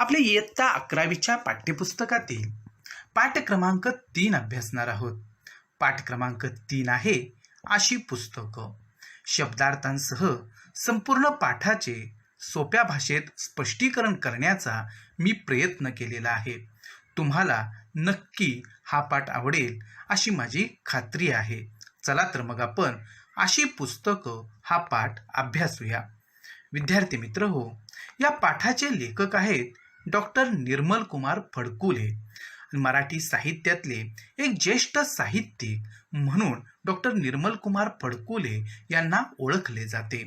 आपल्या इयत्ता 11वीच्या पाठ्यपुस्तकातील पाठ क्रमांक 3 अभ्यासणार आहोत. पाठ क्रमांक 3 आहे अशी पुस्तकं. शब्दार्थांसह संपूर्ण पाठाचे सोप्या भाषेत स्पष्टीकरण करण्याचा मी प्रयत्न केलेला आहे. तुम्हाला नक्की हा पाठ आवडेल अशी माझी खात्री आहे. चला तर मग आपण अशी पुस्तकं हा पाठ अभ्यासूया. विद्यार्थी मित्र हो, या पाठाचे लेखक आहेत डॉक्टर निर्मल कुमार फडकुले. मराठी साहित्यातले एक ज्येष्ठ साहित्यिक म्हणून डॉक्टर निर्मल कुमार फडकुले यांना ओळखले जाते.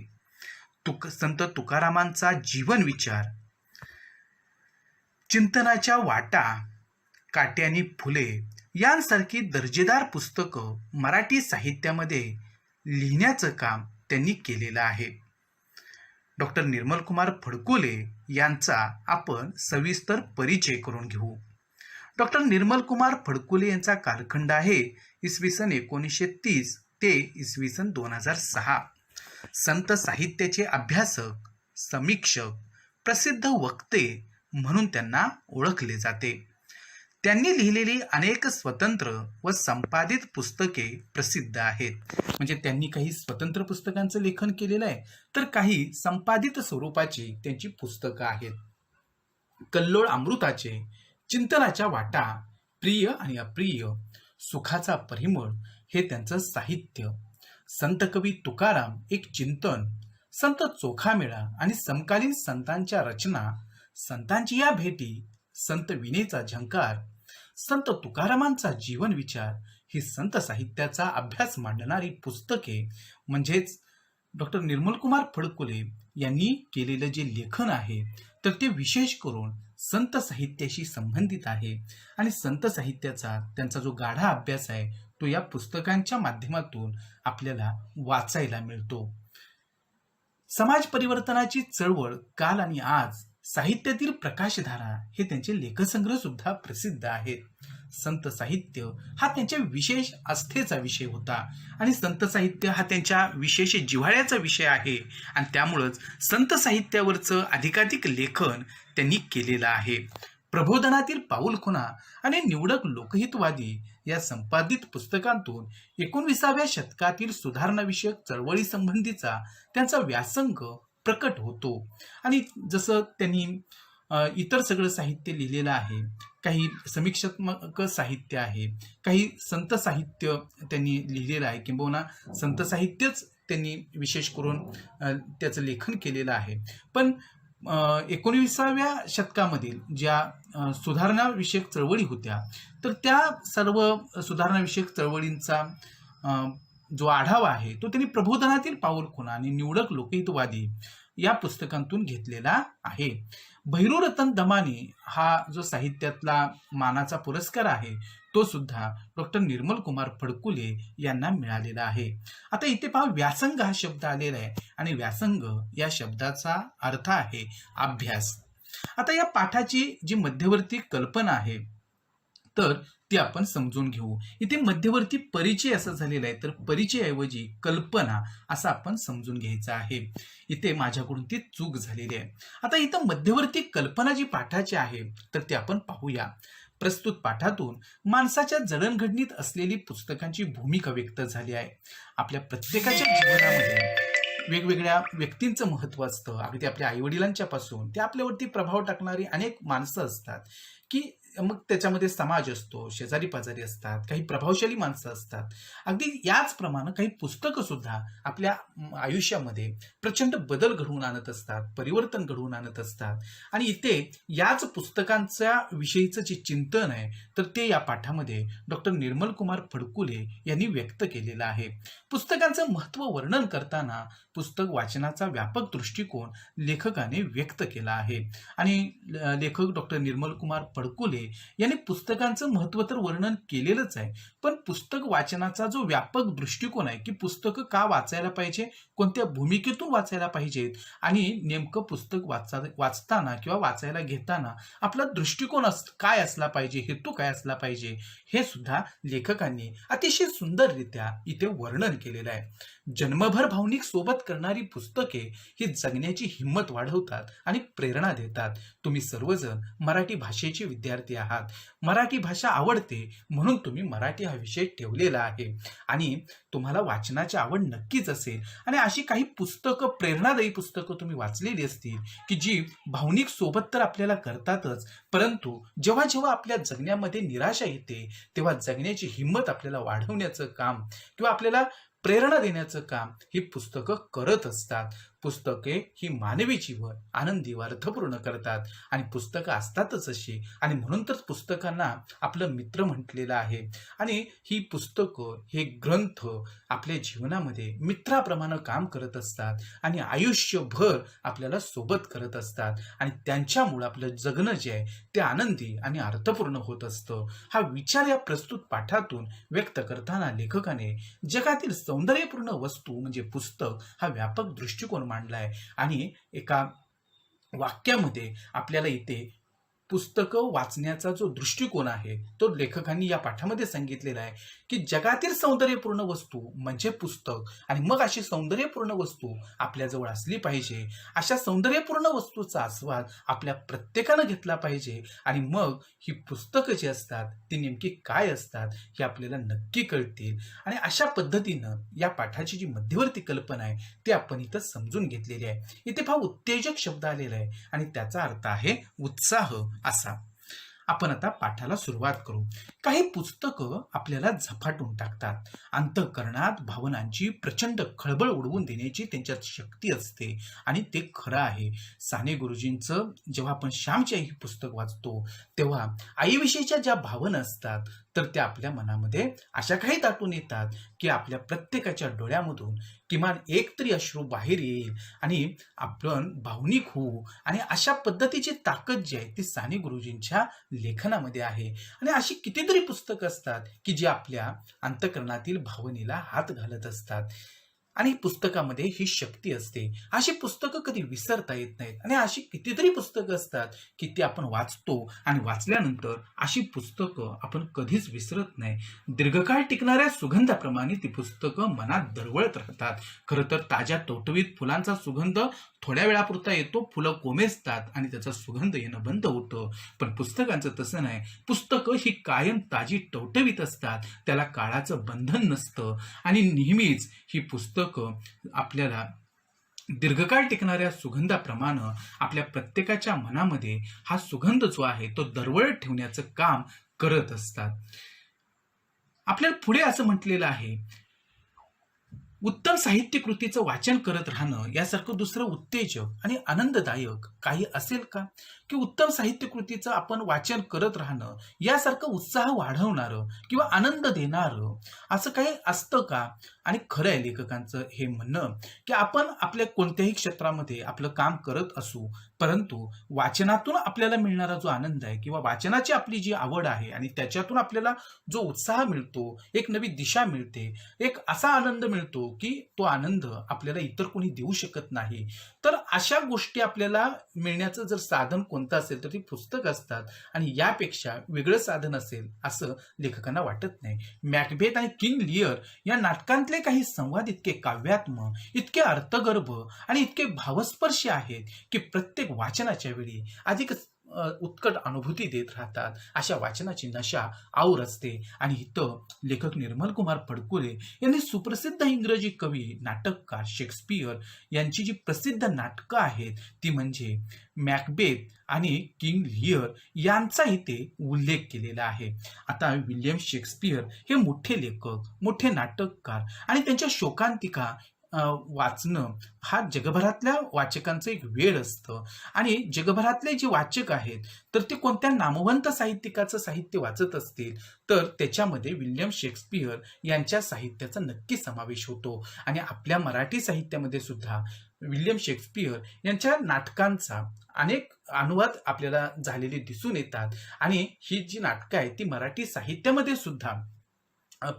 संत तुकारामांचा जीवन विचार, चिंतनाच्या वाटा, काट्यानी फुले यांसारखी दर्जेदार पुस्तकं मराठी साहित्यामध्ये लिहिण्याचं काम त्यांनी केलेलं आहे. डॉक्टर निर्मल कुमार फडकुले यांचा आपण सविस्तर परिचय करून घेऊ. डॉक्टर निर्मल कुमार फडकुले यांचा कालखंड आहे इसवी सन 1930 ते इसवी सन 2006. संत साहित्याचे अभ्यासक, समीक्षक, प्रसिद्ध वक्ते म्हणून त्यांना ओळखले जाते. त्यांनी लिहिलेली अनेक स्वतंत्र व संपादित पुस्तके प्रसिद्ध आहेत. म्हणजे त्यांनी काही स्वतंत्र पुस्तकांचं लेखन केलेलं आहे, तर काही संपादित स्वरूपाची त्यांची पुस्तकं आहेत. कल्लोळ अमृताचे, चिंतनाच्या वाटा, प्रिय आणि अप्रिय, सुखाचा परिमळ हे त्यांचं साहित्य. संत कवी तुकाराम एक चिंतन, संत चोखामेळा आणि समकालीन संतांच्या रचना, संतांची या भेटी, संत विनेचा झंकार, संत तुकारामांचा जीवन विचार ही संत साहित्याचा अभ्यास मांडणारी पुस्तके म्हणजेच डॉक्टर निर्मल कुमार फडकुले यांनी केलेलं जे लेखन आहे तर ते विशेष करून संत साहित्याशी संबंधित आहे. आणि संत साहित्याचा त्यांचा जो गाढा अभ्यास आहे तो या पुस्तकांच्या माध्यमातून आपल्याला वाचायला मिळतो. समाज परिवर्तनाची चळवळ, काल आणि आज, साहित्यातील प्रकाशधारा हे त्यांचे लेखसंग्रह सुद्धा प्रसिद्ध आहेत. संत साहित्य हा त्यांच्या विशेष आस्थेचा विषय होता आणि संत साहित्य हा त्यांच्या विशेष जिव्हाळ्याचा विषय आहे आणि त्यामुळंच संत साहित्यावरचं अधिकाधिक लेखन त्यांनी केलेलं आहे. प्रबोधनातील पाऊलखुणा आणि निवडक लोकहितवादी या संपादित पुस्तकांतून 19व्या शतकातील सुधारणाविषयक चळवळी संबंधीचा त्यांचा व्यासंग प्रकट होतो. आणि जसं त्यांनी इतर सगळं साहित्य लिहिलेलं आहे, काही समीक्षात्मक साहित्य आहे, काही संत साहित्य त्यांनी लिहिलेलं आहे, किंबहुना संत साहित्यच त्यांनी विशेष करून त्याचं लेखन केलेलं आहे. पण 19व्या शतकामधील ज्या सुधारणाविषयक चळवळी होत्या तर त्या सर्व सुधारणाविषयक चळवळींचा जो आढावा आहे तो त्यांनी प्रबोधनातील पाऊलखुणा आणि निवडक लोकहितवादी या पुस्तकांतून घेतलेला आहे. भैरूरतन दमानी हा जो साहित्यातला मानाचा पुरस्कार आहे तो सुद्धा डॉक्टर निर्मल कुमार फडकुले यांना मिळालेला आहे. आता इथे पहा, व्यासंग हा शब्द आलेला आहे आणि व्यासंग या शब्दाचा अर्थ आहे अभ्यास. आता या पाठाची जी मध्यवर्ती कल्पना आहे तर ती आपण समजून घेऊ. इथे मध्यवर्ती परिचय असं झालेला आहे तर परिचयाऐवजी कल्पना असं आपण समजून घ्यायचं आहे. इथे माझ्याकडून ती चूक झालेली आहे. आता इथं मध्यवर्ती कल्पना जी पाठाची आहे तर ती आपण पाहूया. प्रस्तुत पाठातून माणसाच्या जडणघडणीत असलेली पुस्तकांची भूमिका व्यक्त झाली आहे. आपल्या प्रत्येकाच्या जीवनामध्ये वेगवेगळ्या व्यक्तींचं महत्त्व असतं. अगदी आपल्या आईवडिलांच्या पासून ते आपल्यावरती प्रभाव टाकणारी अनेक माणसं असतात की मग त्याच्यामध्ये समाज असतो, शेजारी पाजारी असतात, काही प्रभावशाली माणसं असतात. अगदी याचप्रमाणे काही पुस्तकं सुद्धा आपल्या आयुष्यामध्ये प्रचंड बदल घडवून आणत असतात, परिवर्तन घडवून आणत असतात. आणि इथे याच पुस्तकांच्या विषयीचं जे चिंतन आहे तर ते या पाठामध्ये डॉक्टर निर्मल कुमार फडकुले यांनी व्यक्त केलेलं आहे. पुस्तकांचं महत्त्व वर्णन करताना पुस्तक वाचनाचा व्यापक दृष्टिकोन लेखकाने व्यक्त केला आहे. आणि लेखक डॉक्टर निर्मल कुमार फडकुले फुले यांनी पुस्तकांचं महत्त्व तर वर्णन केलेलंच आहे, पण पुस्तक वाचनाचा जो व्यापक दृष्टिकोन आहे की पुस्तकं का वाचायला पाहिजे, कोणत्या भूमिकेतून वाचायला पाहिजेत आणि नेमकं पुस्तक वाचताना किंवा वाचायला घेताना आपला दृष्टिकोन काय असला पाहिजे, हेतू काय असला पाहिजे, हे सुद्धा लेखकांनी अतिशय सुंदररित्या इथे वर्णन केलेलं आहे. जन्मभर भावनिक सोबत करणारी पुस्तके ही जगण्याची हिंमत वाढवतात आणि प्रेरणा देतात. तुम्ही सर्वजण मराठी भाषेचे विद्यार्थी आहात. मराठी भाषा आवडते म्हणून तुम्ही मराठी हा विषय ठेवलेला आहे आणि तुम्हाला वाचनाची आवड नक्कीच असेल आणि अशी काही पुस्तकं, प्रेरणादायी पुस्तकं तुम्ही वाचलेली असतील की जी भावनिक सोबत तर आपल्याला करतातच, परंतु जेव्हा जेव्हा आपल्या जगण्यामध्ये निराशा येते तेव्हा जगण्याची हिंमत आपल्याला वाढवण्याचं काम किंवा आपल्याला प्रेरणा देण्याचं काम ही पुस्तकं करत असतात. पुस्तके ही मानवी जीवन आनंदी व अर्थपूर्ण करतात आणि पुस्तकं असतातच अशी, आणि म्हणून तर पुस्तकांना आपलं मित्र म्हटलेलं आहे. आणि ही पुस्तकं, हे ग्रंथ आपल्या जीवनामध्ये मित्राप्रमाणे काम करत असतात आणि आयुष्यभर आपल्याला सोबत करत असतात आणि त्यांच्यामुळे आपलं जगणं जे आहे ते आनंदी आणि अर्थपूर्ण होत असतं. हा विचार या प्रस्तुत पाठातून व्यक्त करताना लेखकाने जगातील सौंदर्यपूर्ण वस्तू म्हणजे पुस्तक हा व्यापक दृष्टिकोन मांडलाय आणि एका वाक्यामध्ये आपल्याला इथे पुस्तकं वाचण्याचा जो दृष्टिकोन आहे तो लेखकांनी या पाठामध्ये सांगितलेला आहे की जगातील सौंदर्यपूर्ण वस्तू म्हणजे पुस्तक, आणि मग अशी सौंदर्यपूर्ण वस्तू आपल्याजवळ असली पाहिजे. अशा सौंदर्यपूर्ण वस्तूचा आस्वाद आपल्या प्रत्येकानं घेतला पाहिजे आणि मग ही पुस्तकं जी असतात ती नेमकी काय असतात हे आपल्याला नक्की कळतील. आणि अशा पद्धतीनं या पाठाची जी मध्यवर्ती कल्पना आहे ती आपण इथं समजून घेतलेली आहे. इथे फार उत्तेजक शब्द आलेला आहे आणि त्याचा अर्थ आहे उत्साह असा. आपण आता पाठाला सुरुवात करू. काही पुस्तकं आपल्याला झपाटून टाकतात. अंतःकरणात भावनांची प्रचंड खळबळ उडवून देण्याची त्यांच्यात शक्ती असते आणि ते खरं आहे. साने गुरुजींचं जेव्हा आपण श्यामची आई ही पुस्तक वाचतो तेव्हा आईविषयीच्या ज्या भावना असतात तर त्या आपल्या मनामध्ये अशा काही दाटून येतात की आपल्या प्रत्येकाच्या डोळ्यामधून किमान एक तरी अश्रू बाहेर येईल आणि आपण भावनिक होऊ. आणि अशा पद्धतीची ताकद जी आहे ती साने गुरुजींच्या लेखनामध्ये आहे. आणि अशी कितीतरी पुस्तकं असतात की जी आपल्या अंतःकरणातील भावनेला हात घालत असतात आणि पुस्तकामध्ये ही शक्ती असते. अशी पुस्तकं कधी विसरता येत नाहीत आणि अशी कितीतरी पुस्तकं असतात की ती आपण वाचतो आणि वाचल्यानंतर अशी पुस्तकं आपण कधीच विसरत नाही. दीर्घकाळ टिकणाऱ्या सुगंधाप्रमाणे ती पुस्तकं मनात दरवळत राहतात. खरं तर ताज्या टवटवीत फुलांचा सुगंध थोड्या वेळापुरता येतो, फुलं कोमेजतात आणि त्याचा सुगंध येणं बंद होतं. पण पुस्तकांचं तसं नाही. पुस्तकं ही कायम ताजी टवटवीत असतात, त्याला काळाचं बंधन नसतं आणि नेहमीच ही पुस्तकं आपल्याला दीर्घकाळ टिकणाऱ्या सुगंधाप्रमाणे आपल्या प्रत्येकाच्या मनामध्ये हा सुगंध जो आहे तो दरवळत ठेवण्याचं काम करत असतात. आपल्याला पुढे असं म्हटलेलं आहे, उत्तम साहित्य कृतीचं वाचन करत राहणं यासारखं दुसरं उत्तेजक आणि आनंददायक काही असेल का? की उत्तम साहित्य कृतीचं आपण वाचन करत राहणं यासारखं उत्साह वाढवणारं किंवा आनंद देणारं असं काही असतं का? आणि खरं आहे लेखकांचं हे म्हणणं की आपण आपल्या कोणत्याही क्षेत्रामध्ये आपलं काम करत असू, परंतु वाचनातून आपल्याला मिळणारा जो आनंद आहे किंवा वाचनाची आपली जी आवड आहे आणि त्याच्यातून आपल्याला जो उत्साह मिळतो, एक नवी दिशा मिळते, एक असा आनंद मिळतो की तो आनंद आपल्याला इतर कोणी देऊ शकत नाही. तर अशा गोष्टी आपल्याला मिळण्याचं जर साधन कोणतं असेल तर ती पुस्तक असतात आणि यापेक्षा वेगळं साधन असेल असं लेखकांना वाटत नाही. मॅकबेथ आणि किंग लिअर या नाटकांतले काही संवाद इतके काव्यात्मक, इतके अर्थगर्भ आणि इतके भावस्पर्शी आहेत की प्रत्येक वाचनाच्या वेळी अधिकच उत्कट अनुभूती देत राहतात. अशा वाचनाची नशा आऊर असते. आणि इथं लेखक निर्मल कुमार फडकुले यांनी सुप्रसिद्ध इंग्रजी कवी, नाटककार शेक्सपियर यांची जी प्रसिद्ध नाटकं आहेत ती म्हणजे मॅकबेथ आणि किंग लिअर यांचा इथे उल्लेख केलेला आहे. आता विल्यम शेक्सपियर हे मोठे लेखक, मोठे नाटककार आणि त्यांच्या शोकांतिका वाचणं हा जगभरातल्या वाचकांचं एक वेळ असतं. आणि जगभरातले जे वाचक आहेत तर ते कोणत्या नामवंत साहित्यिकाचं साहित्य वाचत असतील तर त्याच्यामध्ये विल्यम शेक्सपियर यांच्या साहित्याचा नक्की समावेश होतो. आणि आपल्या मराठी साहित्यामध्ये सुद्धा विल्यम शेक्सपियर यांच्या नाटकांचा अनेक अनुवाद आपल्याला झालेले दिसून येतात आणि ही जी नाटकं आहेत ती मराठी साहित्यामध्ये सुद्धा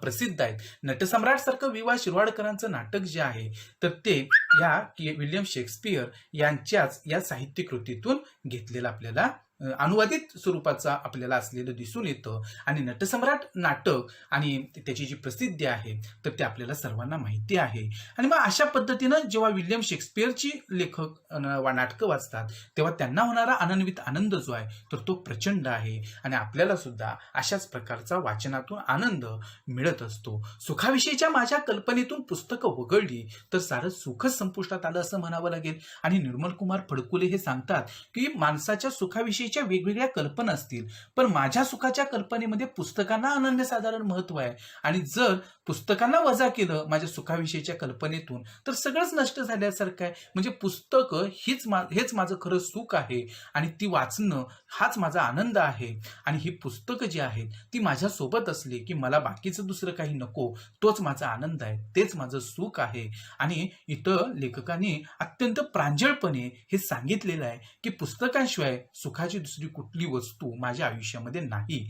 प्रसिद्ध आहेत. नटसम्राट सारखं वि वा शिरवाडकरांचं नाटक जे आहे तर ते या विल्यम शेक्सपियर यांच्याच या साहित्य कृतीतून घेतलेलं आपल्याला अनुवादित स्वरूपाचा आपल्याला असलेलं दिसून येतं. आणि नटसम्राट नाटक आणि त्याची जी प्रसिद्धी आहे तर ते आपल्याला सर्वांना माहिती आहे. आणि मग अशा पद्धतीनं जेव्हा विल्यम शेक्सपियरची लेखक नाटकं वाचतात तेव्हा त्यांना होणारा अनन्वित आनंद जो आहे तर तो प्रचंड आहे. आणि आपल्याला सुद्धा अशाच प्रकारचा वाचनातून आनंद मिळत असतो. सुखाविषयीच्या माझ्या कल्पनेतून पुस्तकं वगळली तर सारं सुखच संपुष्टात आलं असं म्हणावं लागेल. आणि निर्मलकुमार फडकुले हे सांगतात की माणसाच्या सुखाविषयी वेगवेगळ्या कल्पना असतील पण माझ्या सुखाच्या कल्पनेमध्ये पुस्तकांना अनन्यसाधारण महत्व आहे. आणि जर पुस्तकांना वजा केलं माझ्या सुखाविषयीच्या कल्पनेतून तर सगळंच नष्ट झाल्यासारखं आहे. म्हणजे पुस्तकं हेच माझं खरं सुख आहे आणि ती वाचणं हाच माझा आनंद आहे. आणि ही पुस्तकं जी आहेत ती माझ्या सोबत असली की मला बाकीचं दुसरं काही नको, तोच माझा आनंद आहे, तेच माझं सुख आहे. आणि इथं लेखकांनी अत्यंत प्रांजळपणे हे सांगितलेलं आहे की पुस्तकांशिवाय सुखाची दुसरी कुठली वस्तू माझ्या आयुष्यामध्ये नाही.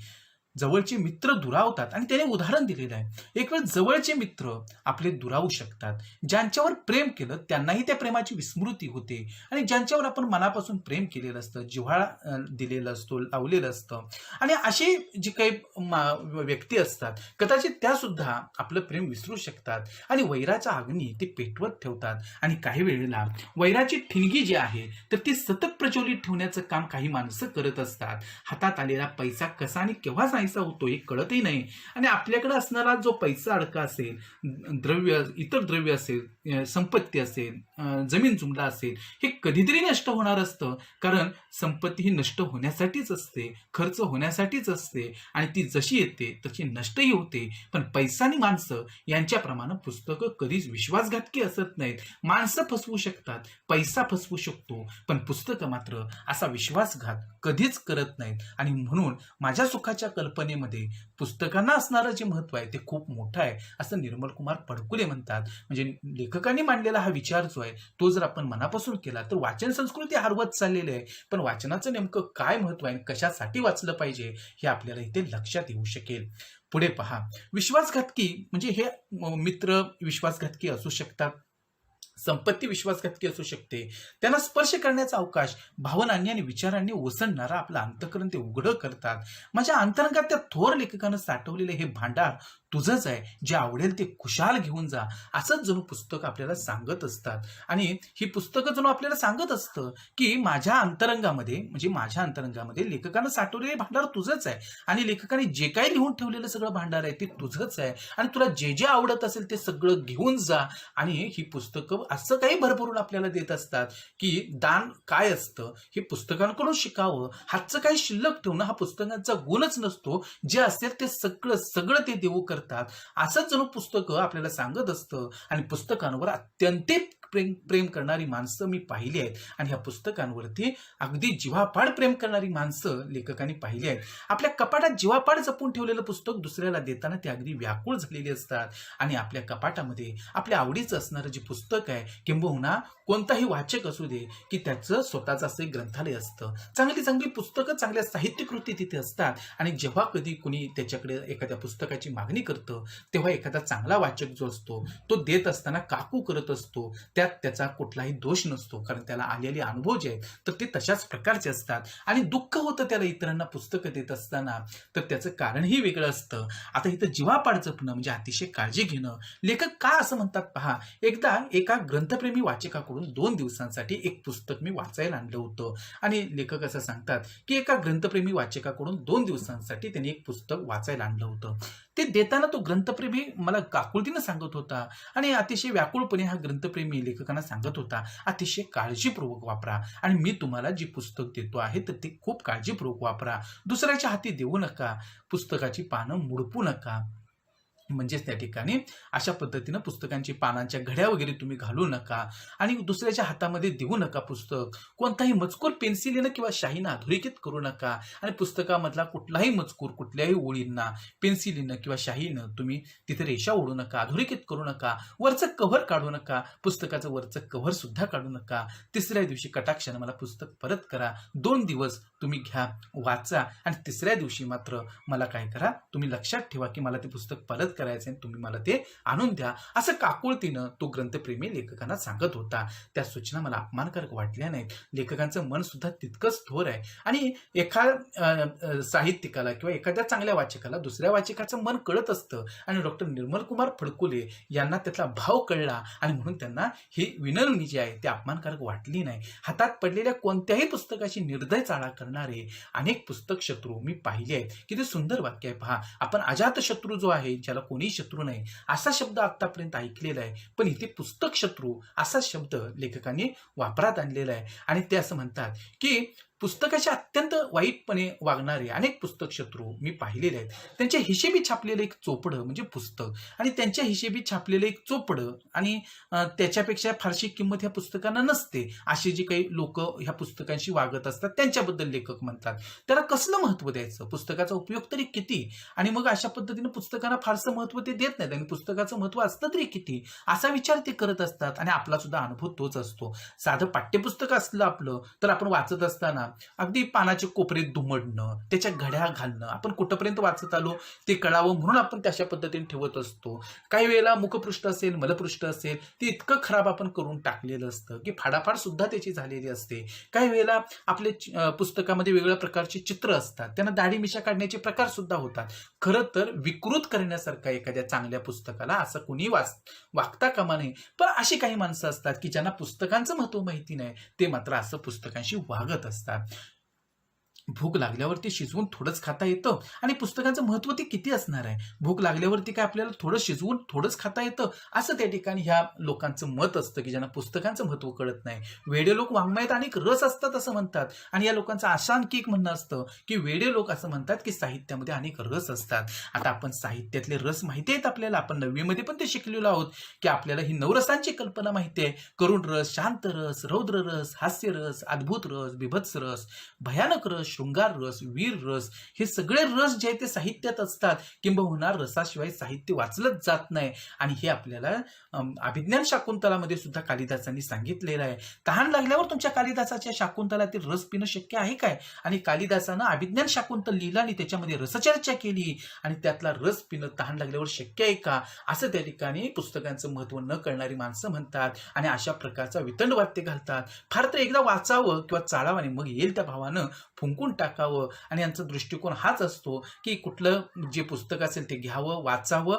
जवळचे मित्र दुरावतात आणि त्याने उदाहरण दिलेलं आहे. एक वेळ जवळचे मित्र आपले दुरावू शकतात. ज्यांच्यावर प्रेम केलं त्यांनाही त्या प्रेमाची विस्मृती होते. आणि ज्यांच्यावर आपण मनापासून प्रेम केलेलं असतं, जिव्हाळा दिलेलं असतो, लावलेलं असतं, आणि अशी जी काही व्यक्ती असतात कदाचित त्या सुद्धा आपलं प्रेम विसरू शकतात आणि वैराचा अग्नी ते पेटवत ठेवतात. आणि काही वेळेला वैराची ठिणगी जी आहे तर ती सतत प्रज्वलित ठेवण्याचं काम काही माणसं करत असतात. हातात आलेला पैसा कसा आणि केव्हा होतो हे कळतही नाही. आणि आपल्याकडे असणारा जो पैसा अडका असेल, इतर द्रव्य असेल, संपत्ती असेल, जमीन जुमला असेल, हे कधीतरी नष्ट होणार असतं. कारण संपत्ती ही नष्ट होण्यासाठीच असते, खर्च होण्यासाठीच असते आणि ती जशी येते तशी नष्टही होते. पण पैसा आणि माणसं यांच्याप्रमाणे पुस्तकं कधीच विश्वासघातकी असत नाहीत. माणसं फसवू शकतात, पैसा फसवू शकतो, पण पुस्तकं मात्र असा विश्वासघात कधीच करत नाहीत. आणि म्हणून माझ्या सुखाच्या कल्पनेमध्ये पुस्तकांना असणारं जे महत्व आहे ते खूप मोठं आहे असं निर्मलकुमार फडकुले म्हणतात. म्हणजे लेखकांनी मांडलेला हा विचार जो आहे तो जर आपण मनापासून केला तर वाचन संस्कृती हरवत चाललेली आहे. पण वाचनाचं नेमकं काय महत्व आहे, कशासाठी वाचलं पाहिजे हे आपल्याला इथे लक्षात येऊ शकेल. पुढे पहा, विश्वासघातकी म्हणजे हे मित्र विश्वासघातकी असू शकतात, संपत्ती विश्वासघातकी असू शकते. त्यांना स्पर्श करण्याचा अवकाश भावनांनी आणि विचारांनी ओसंडणारा आपलं अंतःकरण ते उघडं करतात. माझ्या अंतरंगात त्या थोर लेखकानं साठवलेले हे भांडार तुझंच आहे, जे आवडेल ते खुशाल घेऊन जा, असंच जणू पुस्तक आपल्याला सांगत असतात. आणि ही पुस्तकं जणू आपल्याला सांगत असतं की माझ्या अंतरंगामध्ये लेखकानं साठवलेले भांडार तुझंच आहे आणि लेखकाने जे काही लिहून ठेवलेलं सगळं भांडार आहे ते तुझंच आहे आणि तुला जे जे आवडत असेल ते सगळं घेऊन जा. आणि ही पुस्तकं असं काही भरभरून आपल्याला देत असतात की दान काय असतं हे पुस्तकांकडून शिकावं, हातचं काही शिल्लक ठेवणं हा पुस्तकांचा गुणच नसतो, जे असेल ते सगळं ते देऊ करतात असंच जणू पुस्तकं आपल्याला सांगत असतं. आणि पुस्तकांवर अत्यंत प्रेम करणारी माणसं मी पाहिली आहेत आणि ह्या पुस्तकांवरती अगदी जीवापाड प्रेम करणारी माणसं लेखकांनी पाहिली आहेत. आपल्या कपाटात जीवापाड जपून ठेवलेलं पुस्तक दुसऱ्याला देताना ते अगदी व्याकुळ झालेले असतात. आणि आपल्या कपाटामध्ये आपल्या आवडीचं असणारं जे पुस्तक आहे, किंबहुना कोणताही वाचक असू दे की त्याचं स्वतःचं असं एक ग्रंथालय असतं. चांगली चांगली पुस्तकं, चांगल्या साहित्यकृती तिथे असतात. आणि जेव्हा कधी कुणी त्याच्याकडे एखाद्या पुस्तकाची मागणी करतं तेव्हा एखादा चांगला वाचक जो असतो तो देत असताना काकू करत असतो. त्यात त्याचा कुठलाही दोष नसतो, कारण त्याला आलेले अनुभव जे आहेत तर ते तशाच प्रकारचे असतात. आणि दुःख होतं त्याला इतरांना पुस्तकं देत असताना, तर त्याचं कारणही वेगळं असतं. आता इथं जीवापाड जपणं म्हणजे अतिशय काळजी घेणं. लेखक का असं म्हणतात पहा, एकदा एका ग्रंथप्रेमी वाचकाकडून 2 दिवसांसाठी एक पुस्तक मी वाचायला आणलं होतं. आणि लेखक असं सांगतात की एका ग्रंथप्रेमी वाचकाकडून 2 दिवसांसाठी त्यांनी एक पुस्तक वाचायला आणलं होतं. ते देताना तो ग्रंथप्रेमी मला काकुळतीनं सांगत होता आणि अतिशय व्याकुळपणे हा ग्रंथप्रेमी लेखकांना सांगत होता, अतिशय काळजीपूर्वक वापरा आणि मी तुम्हाला जी पुस्तक देतो आहे तर ते खूप काळजीपूर्वक वापरा. दुसऱ्याच्या हाती देऊ नका, पुस्तकाची पानं मुडपू नका. म्हणजेच त्या ठिकाणी अशा पद्धतीनं पुस्तकांची पानांच्या घड्या वगैरे तुम्ही घालू नका आणि दुसऱ्याच्या हातामध्ये देऊ नका पुस्तक. कोणताही मजकूर पेन्सिलीनं किंवा शाईनं अधोरेखित करू नका आणि पुस्तकामधला कुठलाही मजकूर कुठल्याही ओळींना पेन्सिलीनं किंवा शाईनं तुम्ही तिथे रेषा ओढू नका, अधोरेखित करू नका. वरचं कव्हर काढू नका, पुस्तकाचं वरचं कव्हर सुद्धा काढू नका. तिसऱ्या दिवशी कटाक्षानं मला पुस्तक परत करा. 2 दिवस तुम्ही घ्या, वाचा आणि तिसऱ्या दिवशी मात्र मला काय करा, तुम्ही लक्षात ठेवा की मला ते पुस्तक परत करायचं आहे, तुम्ही मला ते आणून द्या. असं काकुळतीनं तो ग्रंथप्रेमी लेखकांना सांगत होता. त्या सूचना मला अपमानकारक वाटल्या नाहीत. लेखकांचं मन सुद्धा तितकंच थोर आहे आणि साहित्यिकाला किंवा एखाद्या चांगल्या वाचकाला दुसऱ्या वाचकाचं मन कळत असतं आणि डॉक्टर निर्मलकुमार फडकुले यांना त्यातला भाव कळला आणि म्हणून त्यांना ही विनवणी जी आहे ती अपमानकारक वाटली नाही. हातात पडलेल्या कोणत्याही पुस्तकाची निर्दय चाळा करणारे अनेक पुस्तक शत्रू मी पाहिले आहेत. किती सुंदर वाक्य आहे पहा. आपण अजात शत्रू जो आहे, ज्याला कोणी शत्रू नाही, असा शब्द आतापर्यंत ऐकलेला आहे, पण इथे पुस्तक शत्रू असा शब्द लेखकांनी वापरात आणलेला आहे आणि ते असं म्हणतात की पुस्तकाचे अत्यंत वाईटपणे वागणारे अनेक पुस्तक शत्रू मी पाहिलेले आहेत. त्यांच्या हिशेबी छापलेलं एक चोपडं म्हणजे पुस्तक आणि त्यांच्या हिशेबी छापलेलं एक चोपडं आणि त्याच्यापेक्षा फारशी किंमत ह्या पुस्तकांना नसते, असे जे काही लोक ह्या पुस्तकांशी वागत असतात त्यांच्याबद्दल लेखक म्हणतात. त्याला कसलं महत्त्व द्यायचं, पुस्तकाचा उपयोग तरी किती, आणि मग अशा पद्धतीने पुस्तकांना फारसं महत्त्व ते देत नाहीत आणि पुस्तकाचं महत्त्व असतं तरी किती असा विचार ते करत असतात. आणि आपला सुद्धा अनुभव तोच असतो. साधं पाठ्यपुस्तक असलं आपलं तर आपण वाचत असताना अगदी पानाचे कोपरे दुमडणं, त्याच्या घड्या घालणं, आपण कुठपर्यंत वाचत आलो ते कळावं म्हणून आपण तशा पद्धतीने ठेवत असतो. काही वेळेला मुखपृष्ठ असेल, मलपृष्ठ असेल, ते इतकं खराब आपण करून टाकलेलं असतं की फाडाफाड सुद्धा त्याची झालेली असते. काही वेळेला आपल्या पुस्तकामध्ये वेगवेगळ्या प्रकारची चित्र असतात, त्यांना दाढी मिशा काढण्याचे प्रकार सुद्धा होतात. खरं तर विकृत करण्यासारखा एखाद्या चांगल्या पुस्तकाला असं कुणी वागता कामा नये. पण अशी काही माणसं असतात की ज्यांना पुस्तकांचं महत्त्व माहिती नाही, ते मात्र असं पुस्तकांशी वागत असतात. भूक लागल्यावरती शिजवून थोडंच खाता येतं आणि पुस्तकांचं महत्त्व ते किती असणार आहे. भूक लागल्यावरती काय आपल्याला थोडं शिजवून थोडंच खाता येतं असं त्या ठिकाणी ह्या लोकांचं मत असतं की ज्यांना पुस्तकांचं महत्त्व कळत नाही. वेडे लोक वाङ्मयात अनेक रस असतात असं म्हणतात आणि या लोकांचं असं आणखी एक म्हणणं असतं की वेडे लोक असं म्हणतात की साहित्यामध्ये अनेक रस असतात. आता आपण साहित्यातले रस माहिती आहेत आपल्याला, आपण 9वी पण ते शिकलेलो आहोत की आपल्याला ही 9 रसांची कल्पना माहिती आहे. करुण रस, शांत रस, रौद्र रस, हास्य रस, अद्भुत रस, बिभत्स रस, भयानक रस, शृंगार रस, वीर रस, हे सगळे रस जे आहेत ते साहित्यात असतात. किंबहुना रसाशिवाय साहित्य वाचलंच जात नाही आणि हे आपल्याला अभिज्ञान शाकुंतलामध्ये सुद्धा कालिदासांनी सांगितलेलं आहे. तहान लागल्यावर तुमच्या कालिदासाच्या शाकुंतलातील रस पिणं शक्य आहे काय? आणि कालिदासानं अभिज्ञान शाकुंतल लिहिलं आणि त्याच्यामध्ये रसचर्चा केली आणि त्यातला रस पिणं तहान लागल्यावर शक्य आहे का, असं त्या ठिकाणी पुस्तकांचं महत्त्व न कळणारी माणसं म्हणतात आणि अशा प्रकारचा वितंड वाक्य घालतात. फार तर एकदा वाचावं किंवा चाळावं आणि मग येईल त्या भावानं फुंकून टाकावं. आणि यांचा दृष्टिकोन हाच असतो की कुठलं जे पुस्तक असेल ते घ्यावं, वाचावं,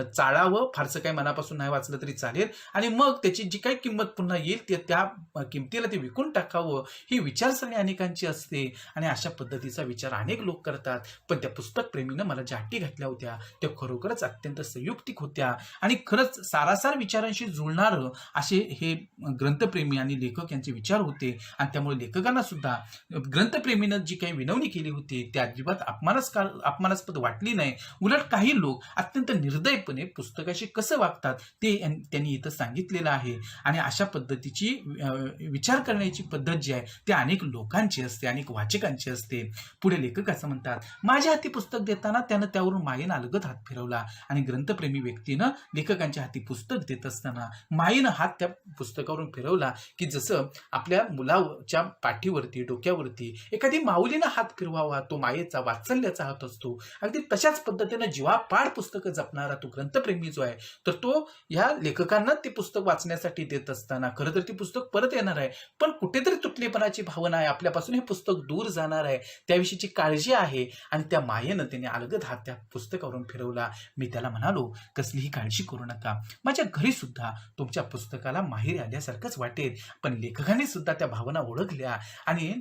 चाळावं, फारसं काही मनापासून नाही वाचलं तरी चालेल आणि मग त्याची जी काही किंमत पुन्हा येईल ते त्या किमतीला ते विकून टाकावं, ही विचारसरणी अनेकांची असते आणि अशा पद्धतीचा विचार अनेक लोक करतात. पण त्या पुस्तक प्रेमीनं मला ज्या अटी घातल्या होत्या त्या खरोखरच अत्यंत संयुक्तिक होत्या आणि खरंच सारासार विचारांशी जुळणारं असे हे ग्रंथप्रेमी आणि लेखक यांचे विचार होते. आणि त्यामुळे लेखकांना सुद्धा ग्रंथप्रेमीनं जी काही विनवणी केली होती त्या अजिबात अपमानास्पद वाटली नाही. उलट काही लोक अत्यंत निर्दयपणे पुस्तकाशी कसं वागतात ते त्यांनी इथं सांगितलेलं आहे आणि अशा पद्धतीची विचार करण्याची पद्धत जी आहे ती अनेक लोकांची असते, अनेक वाचकांची असते. पुढे लेखक असं म्हणतात, माझ्या हाती पुस्तक देताना त्यानं त्यावरून मायेनं अलगद हात फिरवला आणि ग्रंथप्रेमी व्यक्तीनं लेखकांच्या हाती पुस्तक देत असताना मायेनं हात त्या पुस्तकावरून फिरवला की जसं आपल्या मुलाच्या पाठीवरती, डोक्यावरती एखादी माऊलीनं हात फिरवावा तो मायेचा, वात्सल्याचा हात असतो. अगदी तशाच पद्धतीनं जीवापाड पुस्तकं जपणारा तो ग्रंथप्रेमी जो आहे तर तो ह्या लेखकांना ते पुस्तक वाचण्यासाठी देत असताना खरं तर ती पुस्तक परत येणार आहे, पण कुठेतरी तुटलेपणाची भावना आहे, आपल्यापासून हे पुस्तक दूर जाणार आहे, त्याविषयीची काळजी आहे आणि त्या मायेनं त्याने अलगद हात त्या पुस्तकावरून फिरवला. मी त्याला म्हणालो, कसलीही काळजी करू नका, माझ्या घरी सुद्धा तुमच्या पुस्तकाला माहेरी आल्यासारखंच वाटेल. पण लेखकांनी सुद्धा त्या भावना ओळखल्या आणि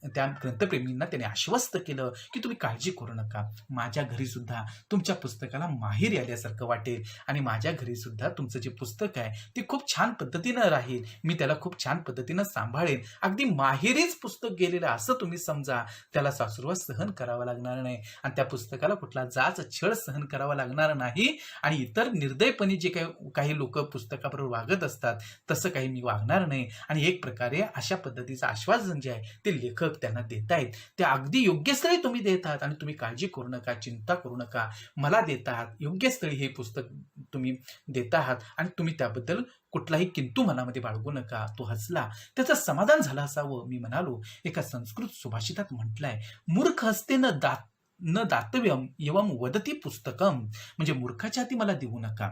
त्या ग्रंथप्रेमींना त्याने आश्वस्त केलं की तुम्ही काळजी करू नका, माझ्या घरी सुद्धा तुमच्या पुस्तकाला माहेरी आल्यासारखं वाटेल आणि माझ्या घरी सुद्धा तुमचं जे पुस्तक आहे ते खूप छान पद्धतीनं राहील, मी त्याला खूप छान पद्धतीनं सांभाळेन, अगदी माहेरीच पुस्तक गेलेलं असं तुम्ही समजा, त्याला सासुरवास सहन करावा लागणार नाही आणि त्या पुस्तकाला कुठला जाच छळ सहन करावा लागणार नाही आणि इतर निर्दयपणे जे काही लोक पुस्तकाबरोबर वागत असतात तसं काही मी वागणार नाही. आणि एक प्रकारे अशा पद्धतीचं आश्वासन जे आहे ते लेखक त्यांना देत आहेत, ते अगदी योग्य स्थळी तुम्ही देत आहात आणि तुम्ही काळजी करू नका, चिंता करू नका, मला देत आहात, योग्य स्थळी हे पुस्तक तुम्ही देत आहात आणि तुम्ही त्याबद्दल कुठलाही किंतु मनामध्ये बाळगू नका. तो हसला, त्याचं समाधान झालं असावं. मी म्हणालो, एका संस्कृत सुभाषितात म्हटलंय, मूर्ख हस्ते न दातव्यम एवं वदती पुस्तकम, म्हणजे मूर्खाच्या हाती मला देऊ नका,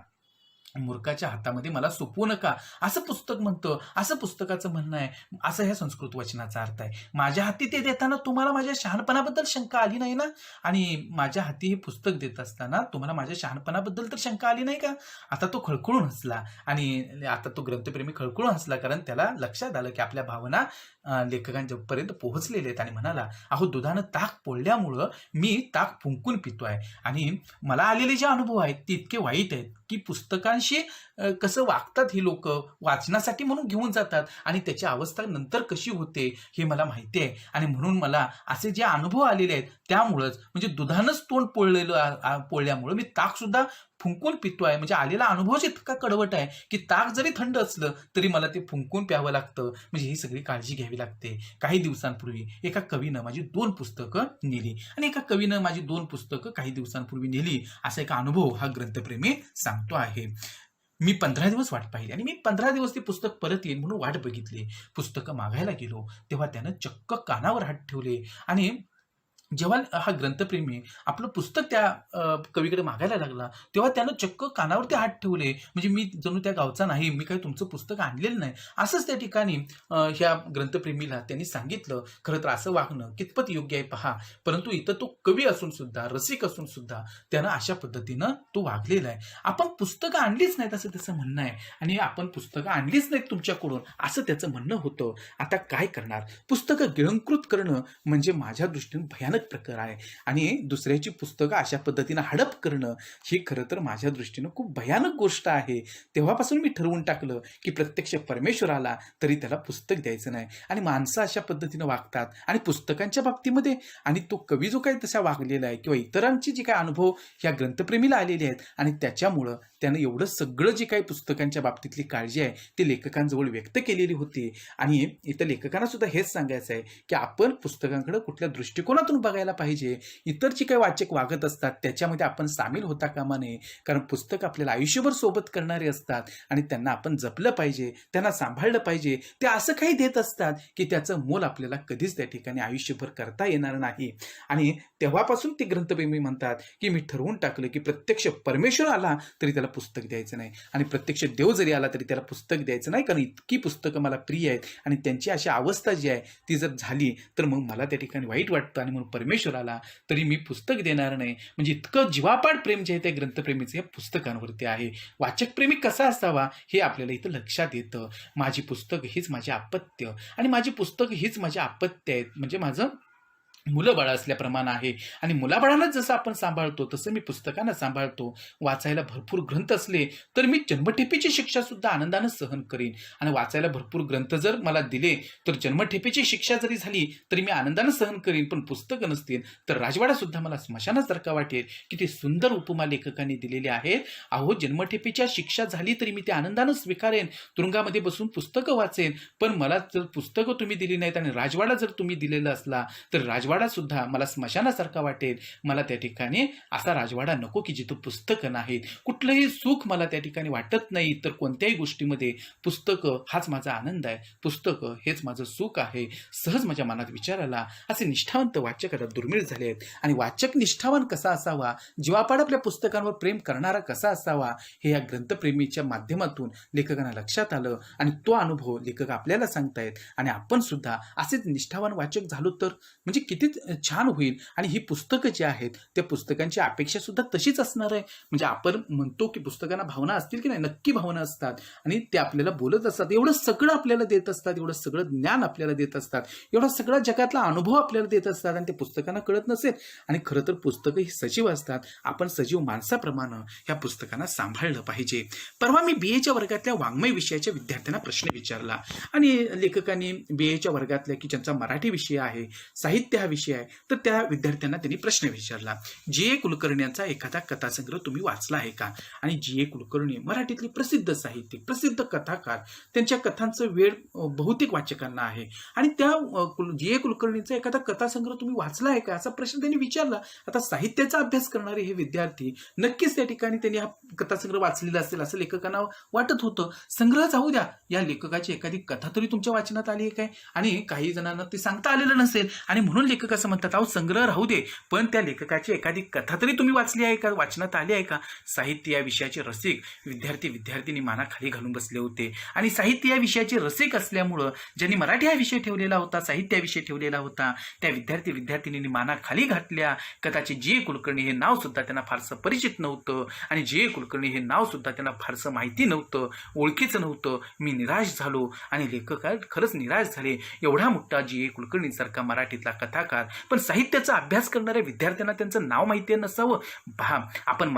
मूर्खाच्या हातामध्ये मला सोपवू नका, असं पुस्तक म्हणतं, असं पुस्तकाचं म्हणणं आहे, असं ह्या संस्कृत वचनाचा अर्थ आहे. माझ्या हाती ते देताना तुम्हाला माझ्या शहाणपणाबद्दल शंका आली नाही ना, आणि माझ्या हाती हे पुस्तक देत असताना तुम्हाला माझ्या शहाणपणाबद्दल तर शंका आली नाही का? आता तो खळखळून हसला आणि आता तो ग्रंथप्रेमी खळखळून हसला, कारण त्याला लक्षात आलं की आपल्या भावना लेखकांपर्यंत पोहोचलेले आहेत आणि म्हणाला, अहो दुधानं ताक पोळल्यामुळं मी ताक फुंकून पितोय आणि मला आलेले जे अनुभव आहेत ते इतके वाईट आहेत की पुस्तकांशी कसं वागतात ही लोक, वाचनासाठी म्हणून घेऊन जातात आणि त्याची अवस्था नंतर कशी होते हे मला माहिती आहे आणि म्हणून मला असे जे अनुभव आलेले आहेत त्यामुळंच, म्हणजे दुधानंच तोंड पोळल्यामुळं मी ताक सुद्धा फुंकून पितोय, म्हणजे आलेला अनुभवच इतका कडवट आहे की ताक जरी थंड असलं तरी मला ते फुंकून प्यावं लागतं, म्हणजे ही सगळी काळजी घ्यावी लागते. काही दिवसांपूर्वी एका कवीनं माझी 2 पुस्तकं नेली आणि एका कवीनं माझी 2 पुस्तकं काही दिवसांपूर्वी नेली, असा एक अनुभव हा ग्रंथप्रेमी सांगतो आहे. मी 15 दिवस वाट पाहिली आणि मी 15 दिवस ते पुस्तक परत येईल म्हणून वाट बघितली. पुस्तकं मागायला गेलो तेव्हा त्यानं चक्क कानावर हात ठेवले आणि जेव्हा हा ग्रंथप्रेमी आपलं पुस्तक त्या कवीकडे मागायला लागला तेव्हा त्यानं चक्क कानावरती हात ठेवले, म्हणजे मी जणू त्या गावचा नाही, मी काही तुमचं पुस्तक आणलेलं नाही, असंच त्या ठिकाणी ह्या ग्रंथप्रेमीला त्यांनी सांगितलं. खरं तर असं वागणं कितपत योग्य आहे पहा, परंतु इथं तो कवी असून सुद्धा, रसिक असून सुद्धा त्यानं अशा पद्धतीनं तो वागलेला आहे. आपण पुस्तकं आणलीच नाहीत असं त्याचं म्हणणं आहे आणि आपण पुस्तकं आणलीच नाहीत तुमच्याकडून असं त्याचं म्हणणं होतं. आता काय करणार? पुस्तकं गिळंकृत करणं म्हणजे माझ्या दृष्टीने भयानक प्रकार आहे आणि दुसऱ्याची पुस्तकं अशा पद्धतीनं हडप करणं ही खरं तर माझ्या दृष्टीनं खूप भयानक गोष्ट आहे. तेव्हापासून मी ठरवून टाकलं की प्रत्यक्ष परमेश्वर आला तरी त्याला पुस्तक द्यायचं नाही आणि माणसं अशा पद्धतीनं वागतात आणि पुस्तकांच्या बाबतीमध्ये, आणि तो कवी जो काही तसा वागलेला आहे किंवा इतरांची जी काही अनुभव ह्या ग्रंथप्रेमीला आलेले आहेत आणि त्याच्यामुळं त्यानं एवढं सगळं जे काही पुस्तकांच्या बाबतीतली काळजी आहे ती लेखकांजवळ व्यक्त केलेली होती. आणि इथं लेखकांना सुद्धा हेच सांगायचं आहे की आपण पुस्तकांकडे कुठल्या दृष्टिकोनातून बघायला पाहिजे. इतर जे काही वाचक वागत असतात त्याच्यामध्ये आपण सामील होता कामा नये, कारण पुस्तक आपल्याला आयुष्यभर सोबत करणारे असतात आणि त्यांना आपण जपलं पाहिजे, त्यांना सांभाळलं पाहिजे. ते असं काही देत असतात की त्याचं मोल आपल्याला कधीच त्या ठिकाणी आयुष्यभर करता येणार नाही. आणि तेव्हापासून ते ग्रंथप्रेमी म्हणतात की मी ठरवून टाकलं की प्रत्यक्ष परमेश्वर आला तरी त्याला पुस्तक द्यायचं नाही आणि प्रत्यक्ष देव जरी आला तरी त्याला पुस्तक द्यायचं नाही, कारण इतकी पुस्तकं मला प्रिय आहेत आणि त्यांची अशी अवस्था जी आहे ती जर झाली तर मग मला त्या ठिकाणी वाईट वाटतं आणि म्हणून परमेश्वर आला तरी मी पुस्तक देणार नाही. म्हणजे इतकं जीवापाड प्रेम जे आहे त्या ग्रंथप्रेमीचं या पुस्तकांवरती आहे. वाचकप्रेमी कसा असावा हे आपल्याला इथं लक्षात येतं. माझी पुस्तक हीच माझे अपत्य आणि माझी पुस्तक हीच माझे अपत्य आहेत, म्हणजे माझं मुलं बाळ असल्याप्रमाणे आहे आणि मुलाबाळांना जसं आपण सांभाळतो तसं मी पुस्तकांना सांभाळतो. वाचायला भरपूर ग्रंथ असले तर मी जन्मठेपेची शिक्षा सुद्धा आनंदानं सहन करीन आणि वाचायला भरपूर ग्रंथ जर मला दिले तर जन्मठेपेची शिक्षा जरी झाली तरी मी आनंदानं सहन करीन, पण पुस्तकं नसतील तर राजवाडा सुद्धा मला स्मशानासारखा वाटेल. किती सुंदर उपमा लेखकांनी दिलेली आहेत. अहो जन्मठेपेच्या शिक्षा झाली तरी मी ते आनंदानं स्वीकारेन, तुरुंगामध्ये बसून पुस्तकं वाचेन, पण मला जर पुस्तकं तुम्ही दिली नाहीत आणि राजवाडा जर तुम्ही दिलेला असला तर राजवाडा सुद्धा मला स्मशानासारखा वाटेल. मला त्या ठिकाणी असा राजवाडा नको की जिथं पुस्तकं नाहीत. कुठलंही सुख मला त्या ठिकाणी वाटत नाही, तर कोणत्याही गोष्टीमध्ये पुस्तकं हाच माझा आनंद आहे, पुस्तकं हेच माझं सुख आहे. सहज माझ्या मनात विचार आला. असे निष्ठावंत वाचक आता दुर्मिळ झाले आहेत आणि वाचक निष्ठावान कसा असावा, जीवापाड आपल्या पुस्तकांवर प्रेम करणारा कसा असावा हे या ग्रंथप्रेमीच्या माध्यमातून लेखकांना लक्षात आलं आणि तो अनुभव लेखक आपल्याला सांगतायत आणि आपण सुद्धा असेच निष्ठावान वाचक झालो तर म्हणजे किती छान होईल. आणि ही पुस्तकं जी आहेत त्या पुस्तकांची अपेक्षा सुद्धा तशीच असणार आहे. म्हणजे आपण म्हणतो की पुस्तकांना भावना असतील की नाही, नक्की भावना असतात आणि ते आपल्याला बोलत असतात. एवढं सगळं आपल्याला देत असतात, एवढं सगळं ज्ञान आपल्याला देत असतात, एवढा सगळा जगातला अनुभव आपल्याला देत असतात आणि ते पुस्तकांना कळत नसेल. आणि खरं तर पुस्तकं ही सजीव असतात. आपण सजीव माणसाप्रमाणे ह्या पुस्तकांना सांभाळलं पाहिजे. परवा मी BAच्या वर्गातल्या वाङ्मय विषयाच्या विद्यार्थ्यांना प्रश्न विचारला आणि लेखकांनी BAच्या वर्गातल्या की ज्यांचा मराठी विषय आहे, साहित्य हा विषय आहे, तर त्या विद्यार्थ्यांना त्यांनी प्रश्न विचारला. G.A. कुलकर्णी यांचा एखादा कथासंग्रह तुम्ही वाचला आहे का? आणि G.A. कुलकर्णी मराठीतले प्रसिद्ध साहित्यिक, प्रसिद्ध कथाकार, त्यांच्या कथांचं वेळ बहुतेक वाचकांना आहे. आणि त्या G.A. कुलकर्णीचा एखादा कथासंग्रह तुम्ही वाचला आहे का असा प्रश्न त्यांनी विचारला. आता साहित्याचा अभ्यास करणारे हे विद्यार्थी नक्कीच त्या ठिकाणी त्यांनी हा कथासंग्रह वाचलेला असेल असं लेखकांना वाटत होतं. संग्रह जाऊ द्या, या लेखकाची एखादी कथा तरी तुमच्या वाचनात आली आहे काय? आणि काही जणांना ते सांगता आलेलं नसेल आणि म्हणून लेखक असं म्हणतात, अहो संग्रह राहू दे, पण त्या लेखकाची एखादी कथा तरी तुम्ही वाचली आहे का, वाचनात आली आहे का? साहित्य या विषयाचे रसिक विद्यार्थी माना खाली घालून बसले होते. आणि साहित्य या विषयाचे रसिक असल्यामुळं ज्यांनी मराठी हा विषय ठेवलेला होता, साहित्य हा विषय ठेवलेला होता, त्या विद्यार्थींनी माना खाली घातल्या. कदाचित G.A. कुलकर्णी हे नाव सुद्धा त्यांना फारसं परिचित नव्हतं आणि G.A. कुलकर्णी हे नाव सुद्धा त्यांना फारसं माहिती नव्हतं, ओळखीचं नव्हतं. मी निराश झालो आणि लेखक खरंच निराश झाले. एवढा मोठा G.A. कुलकर्णीसारखा मराठीतला कथाकार, पण साहित्याचा अभ्यास करणाऱ्या विद्यार्थ्यांना त्यांचं नाव माहिती नसावं. आपण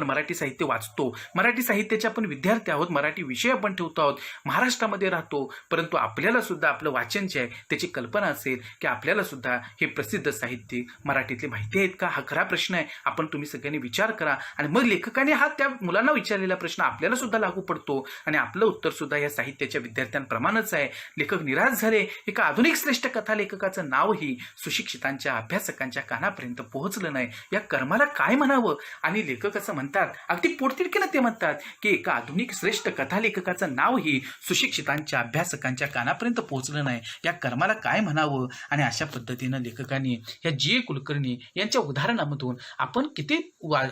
मराठी साहित्य वाचतो, मराठी साहित्याचे आपण विद्यार्थी आहोत, मराठी विषय आपण ठेवतो आहोत, महाराष्ट्रामध्ये राहतो, परंतु आपल्याला सुद्धा आपलं वाचन जे आहे त्याची कल्पना असेल की आपल्याला सुद्धा हे प्रसिद्ध साहित्यिक मराठीतले माहिती आहेत का? हा खरा प्रश्न आहे. तुम्ही सगळ्यांनी विचार करा. आणि मग लेखकाने हा त्या मुलांना विचारलेला प्रश्न आपल्याला सुद्धा लागू पडतो आणि आपलं उत्तर सुद्धा या साहित्याच्या विद्यार्थ्यांप्रमाणेच आहे. लेखक निराश झाले. एका आधुनिक श्रेष्ठ कथा लेखकाचं नावही सुशिक्षितांच्या अभ्यासकांच्या कानापर्यंत पोहोचलं नाही. या कर्माला काय म्हणावं? आणि लेखक म्हणतात, अगदी पोटतिडकीनं ते म्हणतात की एका आधुनिक श्रेष्ठ कथा लेखकाचं नावही सुशिक्षितांच्या अभ्यासकांच्या कानापर्यंत पोहोचलं नाही. या कर्माला काय म्हणावं? आणि अशा पद्धतीनं लेखकांनी या G.A. कुलकर्णी यांच्या उदाहरणामधून आपण किती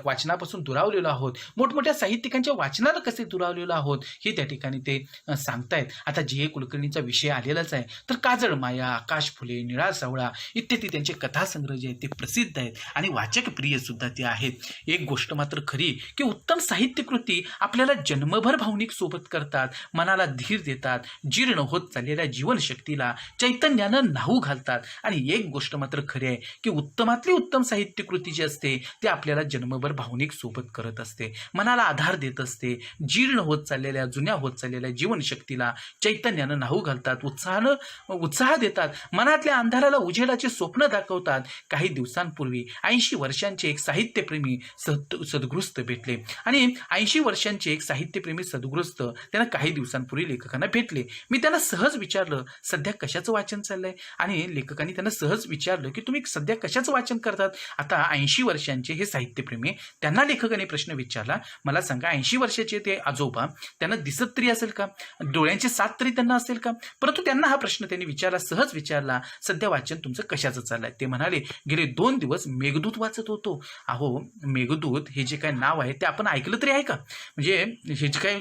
वाचनापासून दुरावलेलो आहोत, मोठमोठ्या साहित्यिकांच्या वाचनाला कसे दुरावलेलो आहोत हे त्या ठिकाणी ते सांगतायत. आता G.A. कुलकर्णीचा विषय आलेलाच आहे. तर काजळ माया, आकाश फुले, निळा सावळा इत्यादी त्यांचे कथासंग्रह जे आहेत ते प्रसिद्ध आहेत आणि वाचक प्रिय सुद्धा ते आहेत. एक गोष्ट मात्र खरी की उत्तम साहित्यकृती आपल्याला जन्मभर भावनिक सोबत करतात, मनाला धीर देतात, जीर्ण होत चाललेल्या जीवनशक्तीला चैतन्यानं न्हाऊ घालतात. आणि एक गोष्ट मात्र खरी आहे की उत्तमातली उत्तम साहित्यकृती जी असते ते आपल्याला जन्मभर भावनिक सोबत करत असते, मनाला आधार देत असते, जीर्ण होत चाललेल्या जुन्या होत चाललेल्या जीवनशक्तीला चैतन्यानं न्हाऊ घालतात, उत्साह देतात, मनातल्या अंधाराला उजेडाचे स्वप्न दाखवतात. काही दिवसांपूर्वी 80 वर्षांचे एक साहित्यप्रेमी सद्गृस्त भेटले आणि 80 वर्षांचे एक साहित्यप्रेमी सद्गृस्त त्यांना काही दिवसांपूर्वी लेखकांना भेटले. मी त्यांना सहज विचारलं, सध्या कशाचं वाचन चाललंय? आणि लेखकांनी त्यांना सहज विचारलं की तुम्ही सध्या कशाचं वाचन करतात? आता 80 वर्षांचे हे साहित्यप्रेमी, त्यांना लेखकाने प्रश्न विचारला, मला सांगा 80 वर्षाचे ते आजोबा, त्यांना दिसत तरी असेल का? डोळ्यांची साथ तरी त्यांना असेल का? परंतु त्यांना हा प्रश्न त्यांनी विचारला, सहज विचारला, सध्या वाचन तुमचं कशाचं चाललंय? ते म्हणाले, गेले 2 दिवस मेघदूत वाचत होतो. अहो, मेघदूत हे जे काय नाव आहे ते आपण ऐकलं तरी आहे का? म्हणजे हे जे काय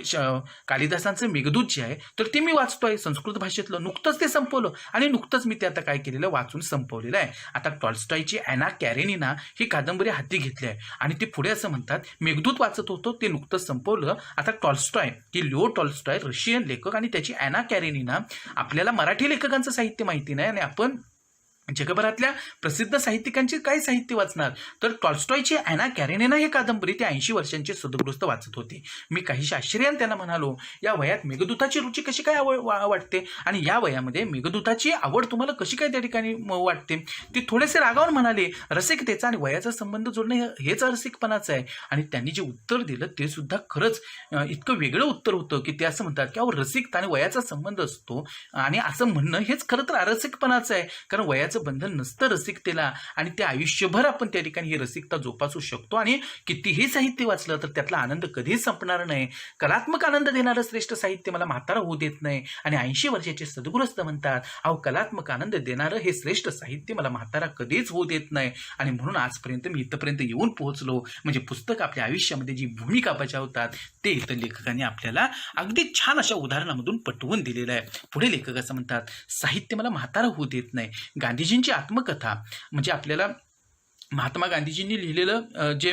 कालिदासांचं मेघदूत जे आहे तर ते मी वाचतोय संस्कृत भाषेतलं, नुकतंच ते संपवलं आणि नुकतंच मी ते आता काय केलेलं वाचून संपवलेलं आहे. आता टॉल्स्टॉयची ॲना कॅरेनिना ही कादंबरी हाती घेतली आहे आणि ते पुढे असं म्हणतात, मेघदूत वाचत होतो, ते नुकतंच संपवलं. आता टॉल्स्टॉय की लिओ टॉल्स्टॉय रशियन लेखक आणि त्याची ॲना कॅरेनिना, आपल्याला मराठी लेखकांचं साहित्य माहिती नाही आणि आपण जगभरातल्या प्रसिद्ध साहित्यिकांचे काय साहित्य वाचणार? तर टॉल्स्टॉयची ॲना कॅरेनिना ही कादंबरी ते 80 वर्षांचे सद्गृस्त वाचत होते. मी काहीशी आश्चर्याने त्यांना म्हणालो, या वयात मेघदूताची रुची कशी काय वाटते आणि या वयामध्ये मेघदूताची आवड तुम्हाला कशी काय त्या ठिकाणी वाटते? ते थोडेसे रागावून म्हणाले, रसिकतेचा आणि वयाचा संबंध जोडणं हेच रसिकपणाचं आहे. आणि त्यांनी जे उत्तर दिलं ते सुद्धा खरंच इतकं वेगळं उत्तर होतं की ते असं म्हणतात की अहो, रसिकता आणि वयाचा संबंध असतो आणि असं म्हणणं हेच खरं तर अरसिकपणाचं आहे. कारण वयाचा पैशाचं बंधन नसतं रसिकतेला, आणि ते आयुष्यभर आपण त्या ठिकाणी ही रसिकता जोपासू शकतो. आणि कितीही साहित्य वाचलं तर त्यातला आनंद कधीच संपणार नाही. कलात्मक आनंद देणारं श्रेष्ठ साहित्य मला म्हातारा होऊ देत नाही. आणि 80 वर्षाचे सद्गृहस्थ म्हणतात, अहो कलात्मक आनंद देणारं हे श्रेष्ठ साहित्य मला म्हातारा कधीच होऊ देत नाही. आणि म्हणून आजपर्यंत मी इथपर्यंत येऊन पोहोचलो. म्हणजे पुस्तक आपल्या आयुष्यामध्ये जी भूमिका बजावतात ते इथं लेखकांनी आपल्याला अगदी छान अशा उदाहरणामधून पटवून दिलेलं आहे. पुढे लेखक असं म्हणतात, साहित्य मला म्हातारा होऊ देत नाही. गांधीजींची आत्मकथा म्हणजे आपल्याला महात्मा गांधीजींनी लिहिलेलं जे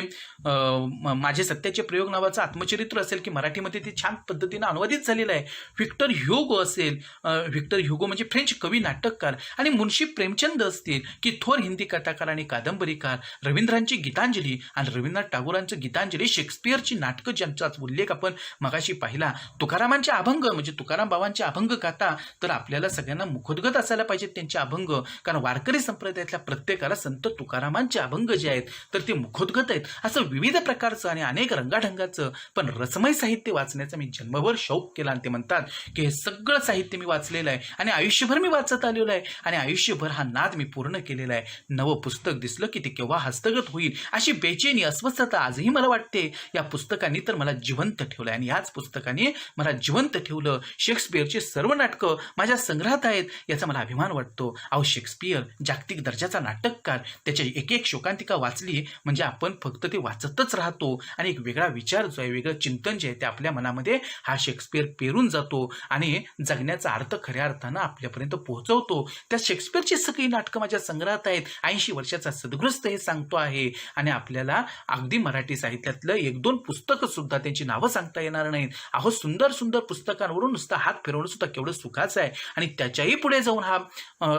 माझे सत्याचे प्रयोग नावाचं आत्मचरित्र असेल की मराठीमध्ये ते छान पद्धतीनं अनुवादित झालेलं आहे. व्हिक्टर ह्युगो असेल, व्हिक्टर ह्युगो म्हणजे फ्रेंच कवी नाटककार, आणि मुन्शी प्रेमचंद असतील की थोर हिंदी कथाकार आणि कादंबरीकार, रवींद्रांची गीतांजली आणि रवींद्रनाथ टागोरांचं गीतांजली, शेक्सपियरची नाटकं ज्यांचा उल्लेख आपण मगाशी पाहिला, तुकारामांचे अभंग म्हणजे तुकाराम बाबांचे अभंग गाता तर आपल्याला सगळ्यांना मुखोद्गत असायला पाहिजेत त्यांचे अभंग, कारण वारकरी संप्रदायातल्या प्रत्येकाला संत तुकारामांचे अभंग जे आहेत तर ते मुखोद्गत आहेत. असं विविध प्रकारचं आणि अनेक रंगाढंगाचं पण रसमय साहित्य वाचण्याचा मी जन्मभर शौक केला. आणि ते म्हणतात की हे सगळं साहित्य मी वाचलेलं आहे आणि आयुष्यभर मी वाचत आलेलो आहे आणि आयुष्यभर हा नाद मी पूर्ण केलेला आहे. नवं पुस्तक दिसलं की ते केव्हा हस्तगत होईल अशी बेचैनी, अस्वस्थता आजही मला वाटते. या पुस्तकांनी तर मला जिवंत ठेवलं आणि याच पुस्तकाने मला जिवंत ठेवलं. शेक्सपियरची सर्व नाटकं माझ्या संग्रहात आहेत याचा मला अभिमान वाटतो. अहो शेक्सपियर जागतिक दर्जाचा नाटककार, त्याच्या एक एक शोकांतिका वाचली म्हणजे आपण फक्त ते वाचतच राहतो आणि एक वेगळा विचार जो आहे, वेगळं चिंतन जे आहे ते आपल्या मनामध्ये हा शेक्सपियर पेरून जातो आणि जगण्याचा अर्थ खऱ्या अर्थानं आपल्यापर्यंत पोहोचवतो. त्या शेक्सपियरची सगळी नाटकं माझ्या संग्रहात आहेत. 80 वर्षाचा सद्गृहस्थ हे सांगतो आहे आणि आपल्याला अगदी मराठी साहित्यातलं 1-2 पुस्तकं सुद्धा त्यांची नावं सांगता येणार नाहीत. अहो सुंदर सुंदर पुस्तकांवरून नुसता हात फिरवणं सुद्धा केवढं सुखाचं आहे. आणि त्याच्याही पुढे जाऊन हा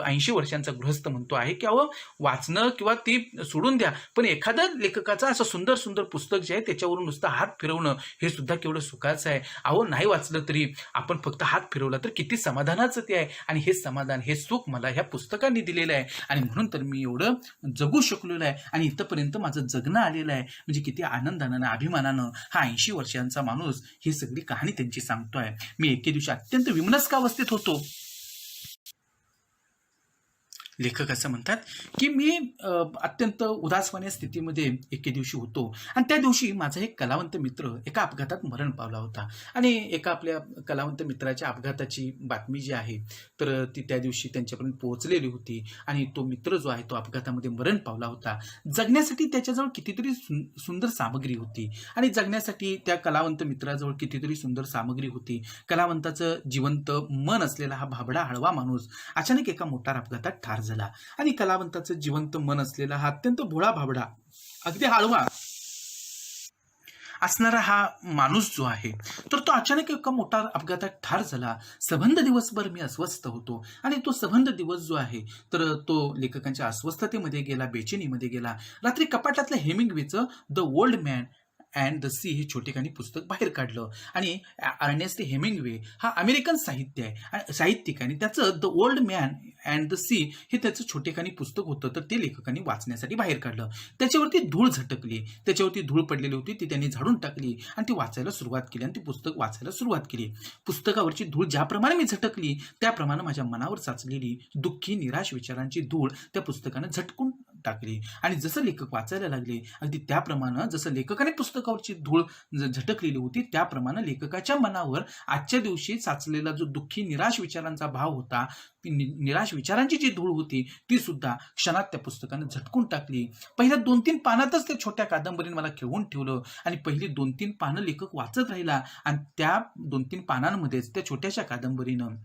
80 वर्षांचा गृहस्थ म्हणतो आहे की अहो वाचणं किंवा ती सोडून द्या, पण एखाद्या लेखकाचं असं सुंदर सुंदर पुस्तक जे आहे त्याच्यावरून नुसतं हात फिरवणं हे सुद्धा केवढं सुखाचं आहे. अहो नाही वाचलं तरी आपण फक्त हात फिरवला तर किती समाधानाचं ते आहे. आणि हे समाधान, हे सुख मला ह्या पुस्तकांनी दिलेलं आहे आणि म्हणून तर मी एवढं जगू शकलेलो आहे आणि इथंपर्यंत माझं जगणं आलेलं आहे. म्हणजे किती आनंदानं, अभिमानानं हा 80 वर्षांचा माणूस ही सगळी कहाणी त्यांची सांगतो आहे. मी एके दिवशी अत्यंत विमनस्कावस्थेत होतो. लेखक असं म्हणतात की मी अत्यंत उदासवाण्या स्थितीमध्ये एके दिवशी होतो आणि त्या दिवशी माझा एक कलावंत मित्र एका अपघातात मरण पावला होता. आणि एका आपल्या कलावंत मित्राच्या अपघाताची बातमी जी आहे तर ती त्या दिवशी त्यांच्यापर्यंत पोहोचलेली होती आणि तो मित्र जो आहे तो अपघातामध्ये मरण पावला होता. जगण्यासाठी त्याच्याजवळ कितीतरी सुंदर सामग्री होती आणि जगण्यासाठी त्या कलावंत मित्राजवळ कितीतरी सुंदर सामग्री होती. कलावंताचं जिवंत मन असलेला हा भाबडा हळवा माणूस अचानक एका मोटार अपघातात ठार झाला आणि कलावंताचं जिवंत मन असलेला हा अत्यंत भोळा भाबडा, अगदी हळवा असणारा हा माणूस जो आहे तर तो अचानक एका मोटार अपघातात ठार झाला. सबंध दिवसभर मी अस्वस्थ होतो आणि तो सबंध दिवस जो आहे तर तो लेखकांच्या अस्वस्थतेमध्ये गेला, बेचैनीमध्ये गेला. रात्री कपाटातलं हेमिंग्वेचं the old man and the sea हे छोटेखानी पुस्तक बाहेर काढलं आणि अर्नेस्ट हेमिंग्वे हा अमेरिकन साहित्यिक आणि त्याचं the old man and the sea हे त्याचं छोटेखानी पुस्तक होतं तर ते लेखकांनी वाचण्यासाठी बाहेर काढलं. त्याच्यावरती धूळ झटकली, त्याच्यावरती धूळ पडलेली होती ती त्यांनी झाडून टाकली आणि ती वाचायला सुरुवात केली आणि ती पुस्तक वाचायला सुरुवात केली. पुस्तकावरची धूळ ज्याप्रमाणे मी झटकली त्याप्रमाणे माझ्या मनावर साचलेली दुःखी निराश विचारांची धूळ त्या पुस्तकानं झटकून टाकली. आणि जसं लेखक वाचायला लागले अगदी त्याप्रमाणे जसं लेखकाने पुस्तकावरची धूळ झटकलेली होती त्याप्रमाणे लेखकाच्या मनावर आजच्या दिवशी साचलेला जो दुःखी निराश विचारांचा भाव होता, निराश विचारांची जी धूळ होती ती सुद्धा क्षणात त्या पुस्तकानं झटकून टाकली. पहिल्या 2-3 पानातच त्या छोट्या कादंबरीने मला खिळवून ठेवलं आणि पहिली 2-3 पानं लेखक वाचत राहिला आणि त्या 2-3 पानांमध्येच त्या छोट्याशा कादंबरीनं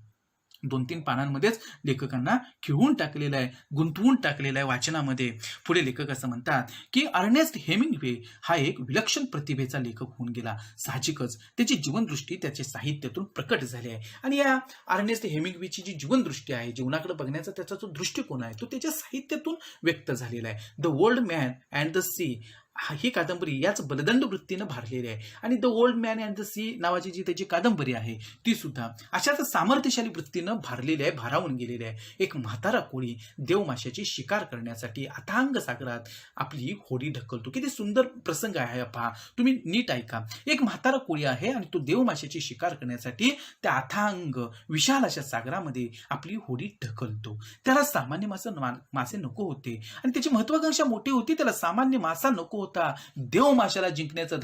2-3 पानांमध्येच लेखकांना खिळवून टाकलेलं आहे, गुंतवून टाकलेलं आहे वाचनामध्ये. पुढे लेखक असं म्हणतात की अर्नेस्ट हेमिंग्वे हा एक विलक्षण प्रतिभेचा लेखक होऊन गेला. साहजिकच त्याची जीवनदृष्टी त्याच्या साहित्यातून प्रकट झाली आहे आणि या अर्नेस्ट हेमिंग्वेची जी जीवनदृष्टी आहे, जीवनाकडे बघण्याचा त्याचा जो दृष्टिकोन आहे तो त्याच्या साहित्यातून व्यक्त झालेला आहे. The old man and the sea ही कादंबरी याच बलदंड वृत्तीनं भारलेली आहे. आणि the old man and the sea नावाची जी त्याची कादंबरी आहे ती सुद्धा अशाच सामर्थ्यशाली वृत्तीनं भारलेली आहे, भारावून गेलेली आहे. एक म्हातारा कोळी देवमाशाची शिकार करण्यासाठी अथांग सागरात आपली होडी ढकलतो. किती सुंदर प्रसंग आहे पहा, तुम्ही नीट ऐका. एक म्हातारा कोळी आहे आणि तो देवमाशाची शिकार करण्यासाठी त्या अथांग विशाल अशा सागरामध्ये आपली होडी ढकलतो. त्याला सामान्य मासे नको होते आणि त्याची महत्वाकांक्षा मोठी होती. त्याला सामान्य मासा नको होता. देवमाशाला जिंकण्याचं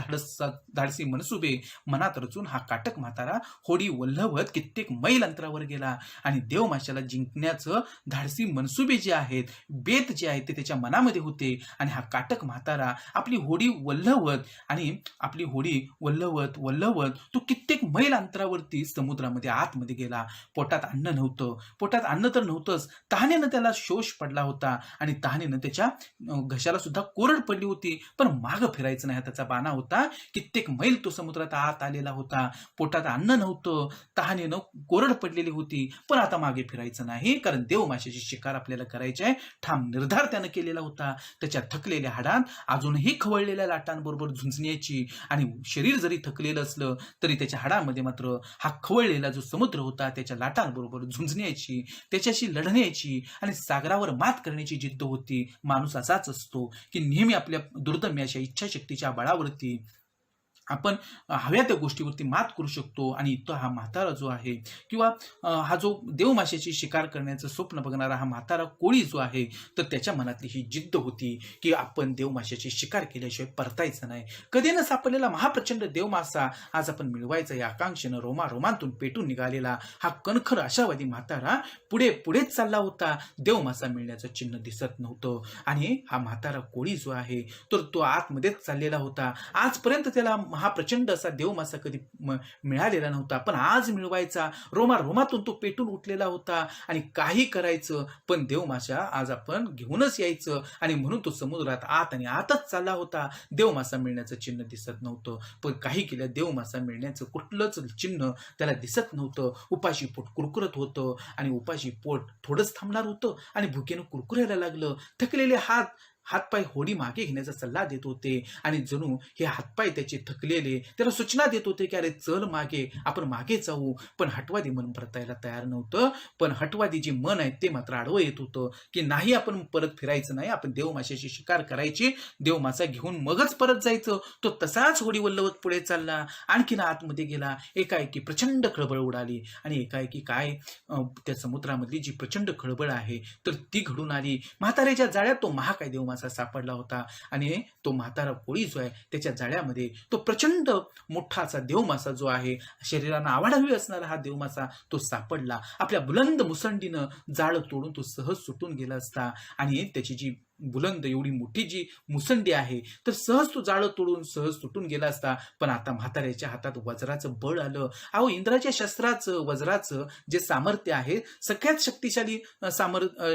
धाडसी मनसुबे मनात रचून हा काटक म्हातारा होडी वल्हवत कित्येक मैल अंतरावर गेला आणि देवमाशाला जिंकण्याचं धाडसी मनसुबे जे आहेत, बेत जे आहेत ते त्याच्या मनामध्ये होते. आणि हा काटक म्हातारा आपली होडी वल्हवत तो कित्येक मैल अंतरावरती समुद्रामध्ये आतमध्ये गेला. पोटात अन्न नव्हतं, पोटात अन्न तर नव्हतंच, तहानेनं त्याला शोष पडला होता आणि तहानेनं त्याच्या घशाला सुद्धा कोरड पडली होती. पण माग फिरायचं नाही त्याचा बाणा होता. कित्येक मैल तो समुद्रात आत आलेला होता. पोटात अन्न नव्हतं, तहानेनं कोरड पडलेली होती, पण आता मागे फिरायचं नाही, कारण देवमाशाची शिकार आपल्याला करायची आहे. ठाम निर्धार त्यानं केलेला होता. त्याच्या थकलेल्या हाडांत अजूनही खवळलेल्या लाटांबरोबर झुंजण्याची आणि शरीर जरी थकलेलं असलं तरी त्याच्या हाडांमध्ये मात्र हा खवळलेला जो समुद्र होता त्याच्या लाटांबरोबर झुंजण्याची, त्याच्याशी लढण्याची आणि सागरावर मात करण्याची जिद्द होती. माणूस असाच असतो की नेहमी आपल्या दुर्दम्य अशा इच्छाशक्तीच्या बळावरती आपण हव्या त्या गोष्टीवरती मात करू शकतो. आणि तो हा म्हातारा जो आहे किंवा हा जो देवमाशाची शिकार करण्याचं स्वप्न बघणारा हा म्हातारा कोळी जो आहे, तर त्याच्या मनातली ही जिद्द होती की आपण देवमाशाची शिकार केल्याशिवाय परतायचं नाही. कधी न सापडलेला महाप्रचंड देवमासा आज आपण मिळवायचा या आकांक्षेनं रोमांतून पेटून निघालेला हा कणखर आशावादी म्हातारा पुढेच चालला होता. देवमासा मिळण्याचं चिन्ह दिसत नव्हतं आणि हा म्हातारा कोळी जो आहे तर तो आतमध्येच चाललेला होता. आजपर्यंत त्याला हा प्रचंड असा देवमासा कधी मिळालेला नव्हता, पण आज मिळवायचा. रोमातून तो पेटून उठलेला होता आणि काही करायचं, पण देवमासा आज आपण घेऊनच यायचं. आणि म्हणून तो समुद्रात आतच चालला होता. देवमासा मिळण्याचं चिन्ह दिसत नव्हतं, पण काही केलं देवमासा मिळण्याचं कुठलंच चिन्ह त्याला दिसत नव्हतं. उपाशी पोट कुरकुरत होतं आणि उपाशी पोट थोडंच थांबणार होतं आणि भुकेनं कुरकुरायला लागलं. थकलेले हातपाय होडी मागे घेण्याचा सल्ला देत होते आणि जणू हे हातपाय त्याचे थकलेले त्याला सूचना देत होते की अरे चल मागे, आपण मागे जाऊ. पण हटवादी मन परतायला तयार नव्हतं. पण हटवादी जे मन आहे ते मात्र आडवं येत होतं की नाही, आपण परत फिरायचं नाही, आपण देवमाशाची शिकार करायची, देवमासा घेऊन मगच परत जायचं. तो तसाच होडी वल्लवत पुढे चालला, आणखीन आतमध्ये गेला. एकाएकी प्रचंड खळबळ उडाली आणि एकाएकी काय त्या समुद्रामधली जी प्रचंड खळबळ आहे तर ती घडून आली. म्हाताऱ्याच्या जाळ्यात तो महाकाय देवमासा सापडला होता आणि तो म्हातारा कोळी जो आहे त्याच्या जाळ्यामध्ये तो प्रचंड मोठा असा देवमासा जो आहे, शरीराला आवाढावी असणारा हा देवमासा तो सापडला. आपल्या बुलंद मुसंडीनं जाळं तोडून तो सहज सुटून गेला असता आणि त्याची जी बुलंद एवढी मोठी जी मुसंडी आहे तर सहज तो जाळं तोडून सहज सुटून गेला असता. पण आता म्हाताऱ्याच्या हातात वज्राचं बळ आलं. अहो, इंद्राच्या शस्त्राचं वज्राचं जे सामर्थ्य आहे, सगळ्यात शक्तिशाली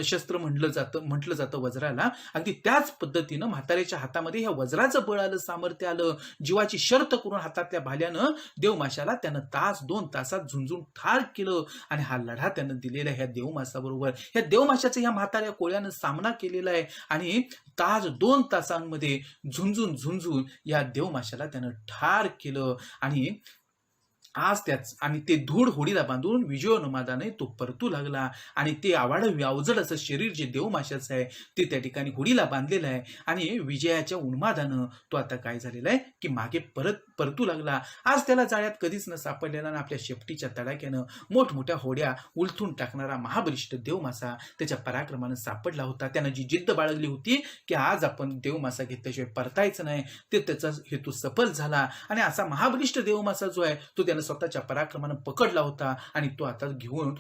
शस्त्र म्हटलं जातं वज्राला. अगदी त्याच पद्धतीनं म्हाताऱ्याच्या हातामध्ये ह्या वज्राचं बळ आलं, सामर्थ्य आलं. जीवाची शर्त करून हातातल्या भाल्यानं देवमाशाला त्यानं 2 तासात झुंजून ठार केलं. आणि हा लढा त्यानं दिलेला ह्या देवमासाबरोबर, ह्या देवमाशाचा ह्या म्हाताऱ्या कोळ्यानं सामना केलेला आहे आणि 2 तासांमध्ये झुंजून या देवमाशाला त्यानं ठार केलं. आणि ते धूळ होडीला बांधून विजयोन्मादाने तो परतू लागला. आणि ते आवाढव्य अवजड असं शरीर जे देवमाशाचं आहे ते त्या ठिकाणी होडीला बांधलेलं आहे. आणि विजयाच्या उन्मादानं तो आता काय झालेला आहे की मागे परतू लागला. आज त्याला जाळ्यात कधीच न सापडलेला ना आपल्या शेपटीच्या तडाख्यानं मोठमोठ्या होड्या उलथून टाकणारा महाबलिष्ठ देवमासा त्याच्या पराक्रमानं सापडला होता. त्यानं जी जिद्द बाळगली होती की आज आपण देवमासा घेतल्याशिवाय परतायचं नाही, ते त्याचा हेतू सफल झाला. आणि असा महाबलिष्ठ देवमासा जो आहे तो त्यानं स्वतःच्या पराक्रमानं पकडला होता आणि तो आता घेऊन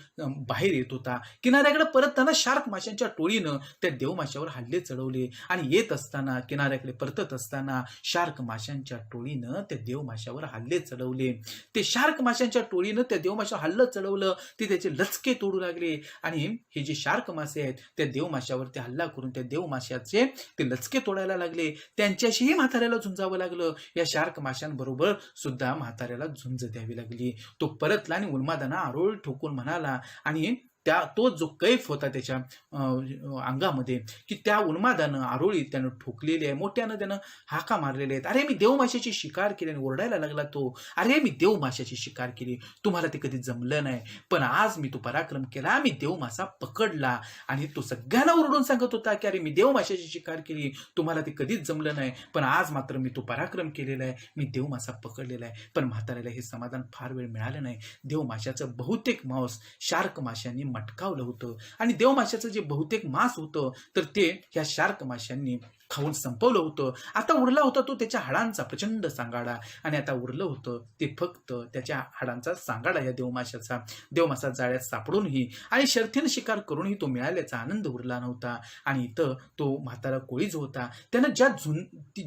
बाहेर येत होता. किनाऱ्याकडे परतताना शार्क माशांच्या टोळीनं त्या देवमाशावर हल्ले चढवले आणि येत असताना किनाऱ्याकडे परतत असताना शार्क माशांच्या टोळीनं त्या देवमाशावर हल्ले चढवले. ते शार्क माशांच्या टोळीनं त्या देवमाशावर हल्लं चढवलं, ते त्याचे लचके तोडू लागले. आणि हे जे शार्क मासे आहेत त्या देवमाशावरती हल्ला करून त्या देवमाशाचे ते लचके तोडायला लागले. त्यांच्याशीही म्हाताऱ्याला झुंजावं लागलं. या शार्क माशांबरोबर सुद्धा म्हाताऱ्याला झुंज द्यावी लागली. तो परतला आणि उन्मादाना आरोळ ठोकून म्हणाला आणि तो जो कैफ होता त्याच्या अंगामध्ये, की त्या उन्मादानं आरोळी त्यानं ठोकलेली आहे, मोठ्यानं त्यानं हाका मारलेले आहेत. अरे मी देवमाशाची शिकार केली. आणि ओरडायला लागला तो, अरे मी देवमाशाची शिकार केली, तुम्हाला ते कधी जमलं नाही, पण आज मी तो पराक्रम केला, मी देवमासा पकडला. आणि तो सगळ्यांना ओरडून सांगत होता की अरे मी देवमाशाची शिकार केली, तुम्हाला ते कधीच जमलं नाही, पण आज मात्र मी तो पराक्रम केलेला आहे, मी देवमासा पकडलेला आहे. पण म्हाताऱ्याला हे समाधान फार वेळ मिळालं नाही. देवमाशाचं बहुतेक मांस शार्क माशांनी मटकावलं होतं, आणि देवमाशाचं जे बहुतेक मांस होतं तर ते ह्या शार्क माशांनी खाऊन संपवलं होतं. आता उरला होता तो त्याच्या हाडांचा प्रचंड सांगाडा, आणि आता उरलं होतं ते फक्त त्याच्या हाडांचा सांगाडा या देवमासा जाळ्यात सापडूनही आणि शर्थीनं शिकार करूनही तो मिळाल्याचा आनंद उरला नव्हता. आणि इथं तो म्हातारा कोळी जो होता त्यानं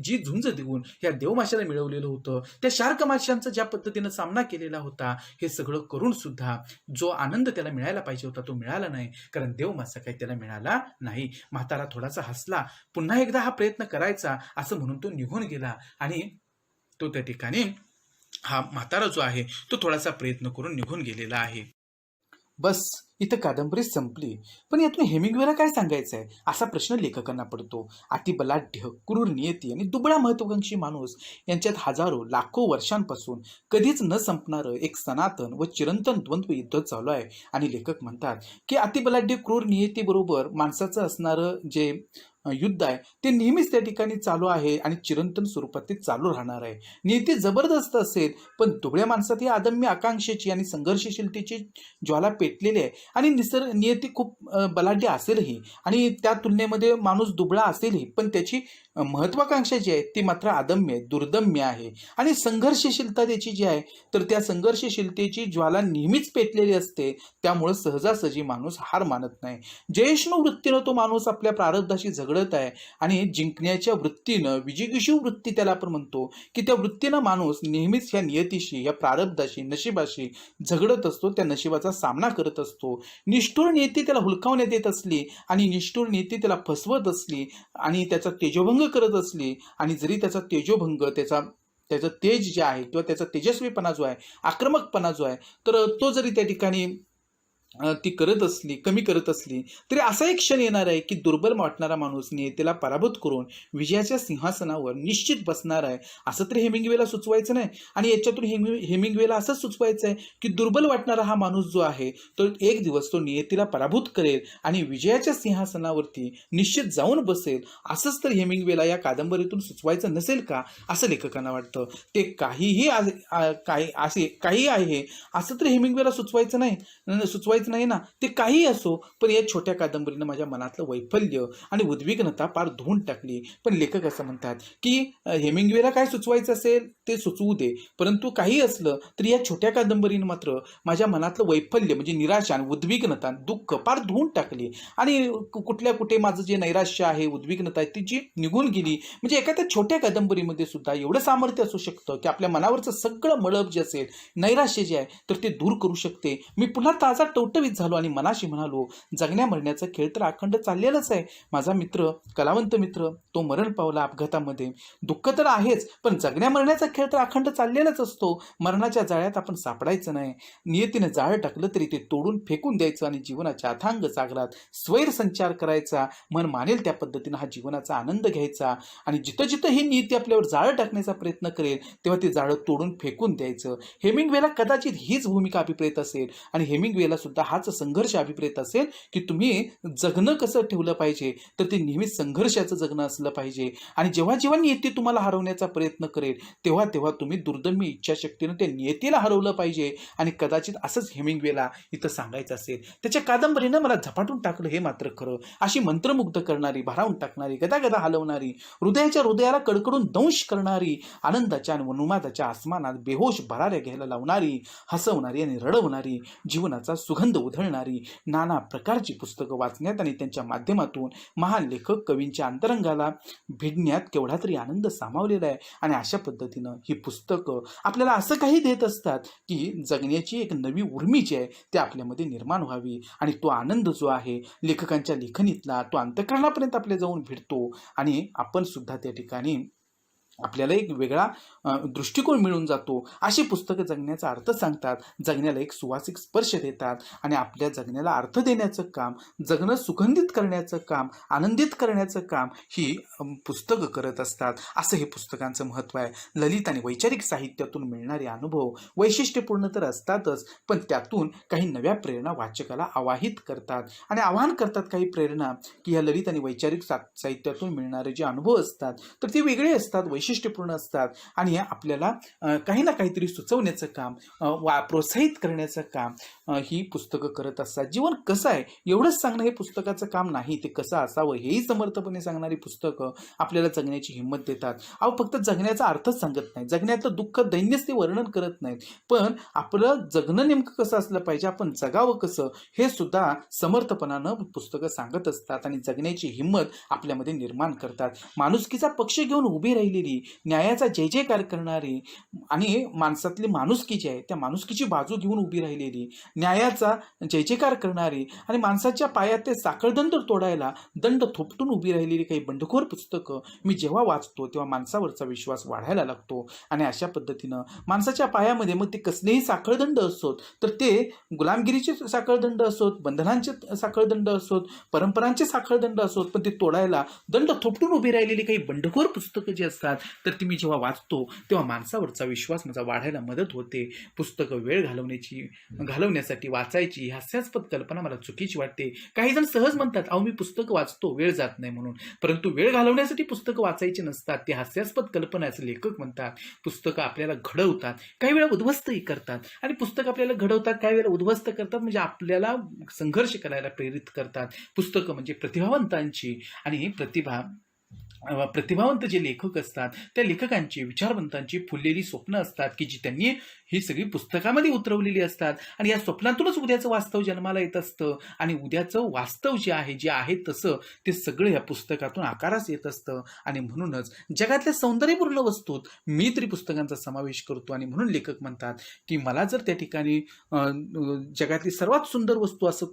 जी झुंज देऊन या देवमाशाला मिळवलेलं होतं, त्या शार्क माशांचा ज्या पद्धतीनं सामना केलेला होता, हे सगळं करून सुद्धा जो आनंद त्याला मिळायला पाहिजे होता तो मिळाला नाही, कारण देवमासा काही त्याला मिळाला नाही. म्हातारा थोडासा हसला, पुन्हा एकदा हा प्रयत्न करायचा असं म्हणून तो निघून गेला. आणि तो त्या ठिकाणी हा म्हातारा जो आहे तो थोडासा प्रयत्न करून निघून गेलेला आहे. बस इथं कादंबरी संपली. पण यातून हेमिंग्वेला काय सांगायचं आहे असा प्रश्न लेखकांना पडतो. अतिबलाढ्य, क्रूर नियती आणि दुबळा महत्वाकांक्षी माणूस यांच्यात हजारो लाखो वर्षांपासून कधीच न संपणारं एक सनातन व चिरंतन द्वंद्व युद्ध चालू आहे. आणि लेखक म्हणतात की अतिबलाढ्य क्रूर नियतीबरोबर माणसाचं असणारं जे युद्ध आहे ते नेहमीच त्या ठिकाणी चालू आहे आणि चिरंतन स्वरूपात ते चालू राहणार आहे. नियती जबरदस्त असेल, पण दुबळ्या माणसात ही अदम्य आकांक्षेची आणि संघर्षशीलतेची ज्वाला पेटलेली आहे. आणि नियती खूप बलाढ्य असेलही आणि त्या तुलनेमध्ये माणूस दुबळा असेलही, पण त्याची महत्वाकांक्षा जी आहे ती मात्र अदम्य दुर्दम्य आहे. आणि संघर्षशीलता त्याची जी आहे तर त्या संघर्षशीलतेची ज्वाला नेहमीच पेटलेली असते. त्यामुळे सहजासहजी माणूस हार मानत नाही. जयेष्णू वृत्तीनं तो माणूस आपल्या प्रारब्धाशी झगडत आहे आणि जिंकण्याच्या वृत्तीनं, विजिगीषू वृत्ती त्याला आपण म्हणतो, की त्या वृत्तीनं माणूस नेहमीच ह्या नियतीशी, या प्रारब्धाशी, नशिबाशी झगडत असतो, त्या नशिबाचा सामना करत असतो. निष्ठुर नियती त्याला हुलकावण्यात येत असली आणि निष्ठुर नियती त्याला फसवत असली आणि त्याचा तेजोभंग करत असली, आणि जरी त्याचा तेजोभंग, त्याचं तेज जे आहे किंवा त्याचा तेजस्वीपणा जो आहे, आक्रमकपणा जो आहे, तर तो जरी त्या ठिकाणी ती करत असली, कमी करत असली, तरी असा एक क्षण येणार आहे की दुर्बल वाटणारा माणूस नियतीला पराभूत करून विजयाच्या सिंहासनावर निश्चित बसणार आहे. असं तरी हेमिंग्वेला सुचवायचं नाही. आणि याच्यातून हेमिंग्वेला असं सुचवायचं आहे की दुर्बल वाटणारा हा माणूस जो आहे तो एक दिवस तो नियतीला पराभूत करेल आणि विजयाच्या सिंहासनावरती निश्चित जाऊन बसेल. असंच तर हेमिंग्वेला या कादंबरीतून सुचवायचं नसेल का, असं लेखकांना वाटतं. ते काही आहे असं तर हेमिंग्वेला सुचवायचं नाही ना. ते काही असो, पण या छोट्या कादंबरीनं माझ्या मनातलं वैफल्य आणि उद्विग्नता पार धुवून टाकली. पण लेखक असं म्हणतात की हेमिंग्वेला काय सुचवायचं असेल ते सुचवू दे, परंतु काही असलं तरी या छोट्या कादंबरीनं मात्र माझ्या मनातलं वैफल्य म्हणजे निराशा आणि उद्विग्नता, दुःख पार धुवून टाकली. आणि कुठे माझं जे नैराश्य आहे, उद्विग्नता आहे, ती जी निघून गेली. म्हणजे एखाद्या छोट्या कादंबरीमध्ये सुद्धा एवढं सामर्थ्य असू शकतं की आपल्या मनावरचं सगळं मळब जे असेल, नैराश्य जे आहे, तर ते दूर करू शकते. मी पुन्हा ताजा टवटवीत झालो आणि मनाशी म्हणालो, जगण्या मरण्याचा खेळ तर अखंड चाललेलाच आहे. माझा मित्र, कलावंत मित्र, तो मरण पावला अपघातामध्ये. दुःख तर आहेच, पण जगण्या मरण्याचा खेळ तर अखंड चाललेलाच असतो. मरणाच्या जाळ्यात आपण सापडायचं नाही. नियतीनं जाळं टाकलं तरी ते तोडून फेकून द्यायचं आणि जीवनाच्या अथांग सागरात स्वैर संचार करायचा. मन मानेल त्या पद्धतीनं हा जीवनाचा आनंद घ्यायचा. आणि जिथं जिथं ही नियती आपल्यावर जाळं टाकण्याचा प्रयत्न करेल तेव्हा ते जाळं तोडून फेकून द्यायचं. हेमिंग्वेला कदाचित हीच भूमिका अभिप्रेत असेल आणि हेमिंग्वेला सुद्धा हाच संघर्ष अभिप्रेत असेल की तुम्ही जगणं कसं ठेवलं पाहिजे, तर ते नेहमीच संघर्षाचं जगणं असलं पाहिजे. आणि जेव्हा जेव्हा नियती तुम्हाला हरवण्याचा प्रयत्न करेल तेव्हा तेव्हा तुम्ही दुर्दम्य इच्छाशक्तीनं त्या नियतीला हरवलं पाहिजे. आणि कदाचित असंच हेमिंग्वेला इथं सांगायचं असेल. त्याच्या कादंबरीनं मला झपाटून टाकलं हे मात्र खरं. अशी मंत्रमुग्ध करणारी, भारावून टाकणारी, गदागदा हलवणारी, हृदयाला कडकडून दंश करणारी, आनंदाच्या आणि उन्मादाच्या आसमानात बेहोश भराऱ्या घ्यायला लावणारी, हसवणारी आणि रडवणारी, जीवनाचा सुगंध उधळणारी, नाना प्रकारची पुस्तकं वाचण्यात आणि त्यांच्या माध्यमातून महान लेखक कवींच्या अंतरंगाला भिडण्यात केवढा तरी आनंद सामावलेला आहे. आणि अशा पद्धतीनं ही पुस्तकं आपल्याला असं काही देत असतात की जगण्याची एक नवी उर्मी जी आहे ती आपल्यामध्ये निर्माण व्हावी. आणि तो आनंद जो आहे लेखकांच्या लेखणीतला तो अंतःकरणापर्यंत आपल्या जाऊन भिडतो आणि आपण सुद्धा त्या ठिकाणी आपल्याला एक वेगळा दृष्टिकोन मिळून जातो. अशी पुस्तकं जगण्याचा अर्थ सांगतात, जगण्याला एक सुवासिक स्पर्श देतात आणि आपल्या जगण्याला अर्थ देण्याचं काम, जगणं सुगंधित करण्याचं काम, आनंदित करण्याचं काम ही पुस्तकं करत असतात. असं हे पुस्तकांचं महत्त्व आहे. ललित आणि वैचारिक साहित्यातून मिळणारे अनुभव वैशिष्ट्यपूर्ण तर असतातच, पण त्यातून काही नव्या प्रेरणा वाचकाला आवाहित करतात आणि आवाहन करतात काही प्रेरणा, की या ललित आणि वैचारिक साहित्यातून मिळणारे जे अनुभव असतात तर ते वेगळे असतात, वैशिष्ट्यपूर्ण असतात आणि हे आपल्याला काही ना काहीतरी सुचवण्याचं काम, प्रोत्साहित करण्याचं काम ही पुस्तकं करत असतात. जीवन कसं आहे एवढंच सांगणं हे पुस्तकाचं काम नाही, ते कसं असावं हेही समर्थपणे सांगणारी पुस्तकं आपल्याला जगण्याची हिंमत देतात. फक्त जगण्याचा अर्थच सांगत नाही, जगण्याचं दुःख दैन्यच ते वर्णन करत नाहीत, पण आपलं जगणं नेमकं कसं असलं पाहिजे, आपण जगावं कसं हे सुद्धा समर्थपणानं पुस्तकं सांगत असतात आणि जगण्याची हिंमत आपल्यामध्ये निर्माण करतात. माणुसकीचा पक्ष घेऊन उभी राहिलेली, न्यायाचा जय जयकार करणारी आणि माणसातली माणुसकी जी आहे त्या माणुसकीची बाजू घेऊन उभी राहिलेली, न्यायाचा जय जयकार करणारी आणि माणसाच्या पायात ते साखळदंड तोडायला दंड थोपटून उभी राहिलेली काही बंडखोर पुस्तकं मी जेव्हा वाचतो तेव्हा माणसावरचा विश्वास वाढायला लागतो. आणि अशा पद्धतीनं माणसाच्या पायामध्ये मग ते कसलेही साखळदंड असोत, तर ते गुलामगिरीचे साखळदंड असोत, बंधनांचे साखळदंड असोत, परंपरांचे साखळदंड असोत, पण ते तोडायला दंड थोपटून उभी राहिलेली काही बंडखोर पुस्तकं जी असतात तर ती मी जेव्हा वाचतो तेव्हा माणसावरचा विश्वास माझा वाढायला मदत होते. पुस्तकं वेळ घालवण्यासाठी वाचायची ही हास्यास्पद कल्पना मला चुकीची वाटते. काही जण सहज म्हणतात, अहो मी पुस्तकं वाचतो वेळ जात नाही म्हणून, परंतु वेळ घालवण्यासाठी पुस्तकं वाचायची नसतात, ते हास्यास्पद कल्पना असं लेखक म्हणतात. पुस्तकं आपल्याला घडवतात, काही वेळा उद्ध्वस्तही करतात आणि पुस्तकं आपल्याला घडवतात, काही वेळा उद्ध्वस्त करतात, म्हणजे आपल्याला संघर्ष करायला प्रेरित करतात. पुस्तकं म्हणजे प्रतिभावंतांची आणि प्रतिभावंत जे लेखक असतात त्या लेखकांची, विचारवंतांची फुललेली स्वप्न असतात की जी त्यांनी ही सगळी पुस्तकामध्ये उतरवलेली असतात आणि या स्वप्नातूनच उद्याचं वास्तव जन्माला येत असतं आणि उद्याचं वास्तव जे आहे तसं ते सगळं या पुस्तकातून आकारास येत असतं. आणि म्हणूनच जगातल्या सौंदर्यपूर्ण वस्तूत मी तरी पुस्तकांचा समावेश करतो आणि म्हणून लेखक म्हणतात की मला जर त्या ठिकाणी जगातली सर्वात सुंदर वस्तू असं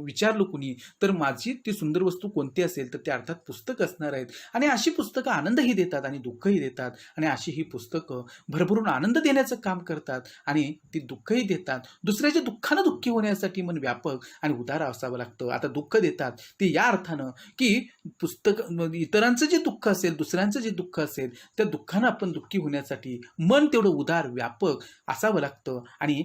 विचारलं कुणी तर माझी ती सुंदर वस्तू कोणती असेल तर ते अर्थात पुस्तक असणार आहेत. आणि अशी पुस्तकं आनंदही देतात आणि दुःखही देतात आणि अशी ही पुस्तकं भरभरून आनंद देण्याचं काम करतात आणि ती दुःखही देतात. दुसऱ्याच्या दुःखानं दुःखी होण्यासाठी मन व्यापक आणि उदार असावं लागतं. आता दुःख देतात ते या अर्थानं की पुस्तक इतरांचं जे दुःख असेल, दुसऱ्यांचं जे दुःख असेल त्या दुःखानं आपण दुःखी होण्यासाठी मन तेवढं उदार व्यापक असावं लागतं आणि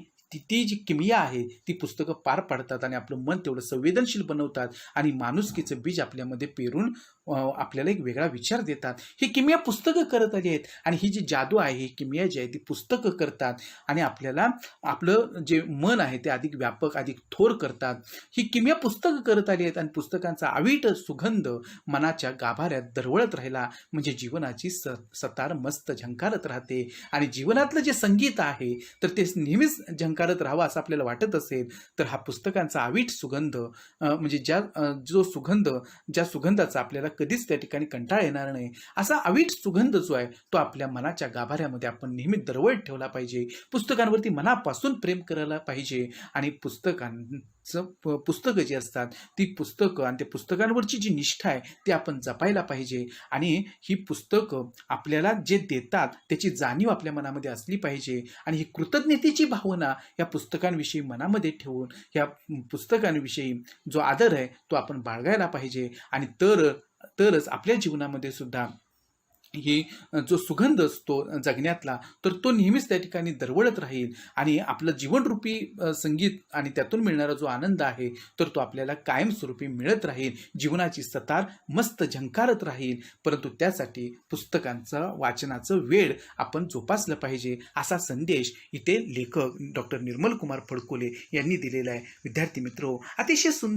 ती जी किमया आहे ती पुस्तकं पार पाडतात आणि आपलं मन तेवढं संवेदनशील बनवतात आणि माणुसकीचं बीज आपल्यामध्ये पेरून आपल्याला एक वेगळा विचार देतात. ही किमया पुस्तकं करत आली आहेत आणि ही जी जादू आहे, ही किमया जी आहे ती पुस्तकं करतात आणि आपल्याला आपलं जे मन आहे ते अधिक व्यापक, अधिक थोर करतात. ही किमया पुस्तकं करत आली आहेत आणि पुस्तकांचा अवीट सुगंध मनाच्या गाभाऱ्यात दरवळत राहिला म्हणजे जीवनाची सतार मस्त झंकारत राहते. आणि जीवनातलं जे संगीत आहे तर ते नेहमीच झंकारत राहावं असं आपल्याला वाटत असेल तर हा पुस्तकांचा अवीट सुगंध म्हणजे ज्या सुगंधाचा आपल्याला कधीच त्या ठिकाणी कंटाळा येणार नाही असा अवीट सुगंध जो आहे तो आपल्या मनाच्या गाभाऱ्यामध्ये आपण नेहमी दरवळत ठेवला पाहिजे. पुस्तकांवरती मनापासून प्रेम करायला पाहिजे आणि पुस्तकं जी असतात ती पुस्तकं आणि त्या पुस्तकांवरची जी निष्ठा आहे ती आपण जपायला पाहिजे. आणि ही पुस्तकं आपल्याला जे देतात त्याची जाणीव आपल्या मनामध्ये असली पाहिजे आणि ही कृतज्ञतेची भावना या पुस्तकांविषयी मनामध्ये ठेवून या पुस्तकांविषयी जो आदर आहे तो आपण बाळगायला पाहिजे. आणि तरच आपल्या जीवनामध्ये सुद्धा ही जो सुगंध असतो जगण्यातला तर तो नेहमीच त्या ठिकाणी दरवळत राहील आणि आपलं जीवनरूपी संगीत आणि त्यातून मिळणारा जो आनंद आहे तर तो आपल्याला कायमस्वरूपी मिळत राहील. जीवनाची सतार मस्त झंकारत राहील. परंतु त्यासाठी पुस्तकांचं वाचनाचं वेळ आपण जोपासलं पाहिजे असा संदेश इथे लेखक डॉक्टर निर्मल कुमार फडकोले यांनी दिलेला आहे. विद्यार्थी मित्रो, अतिशय सुंदर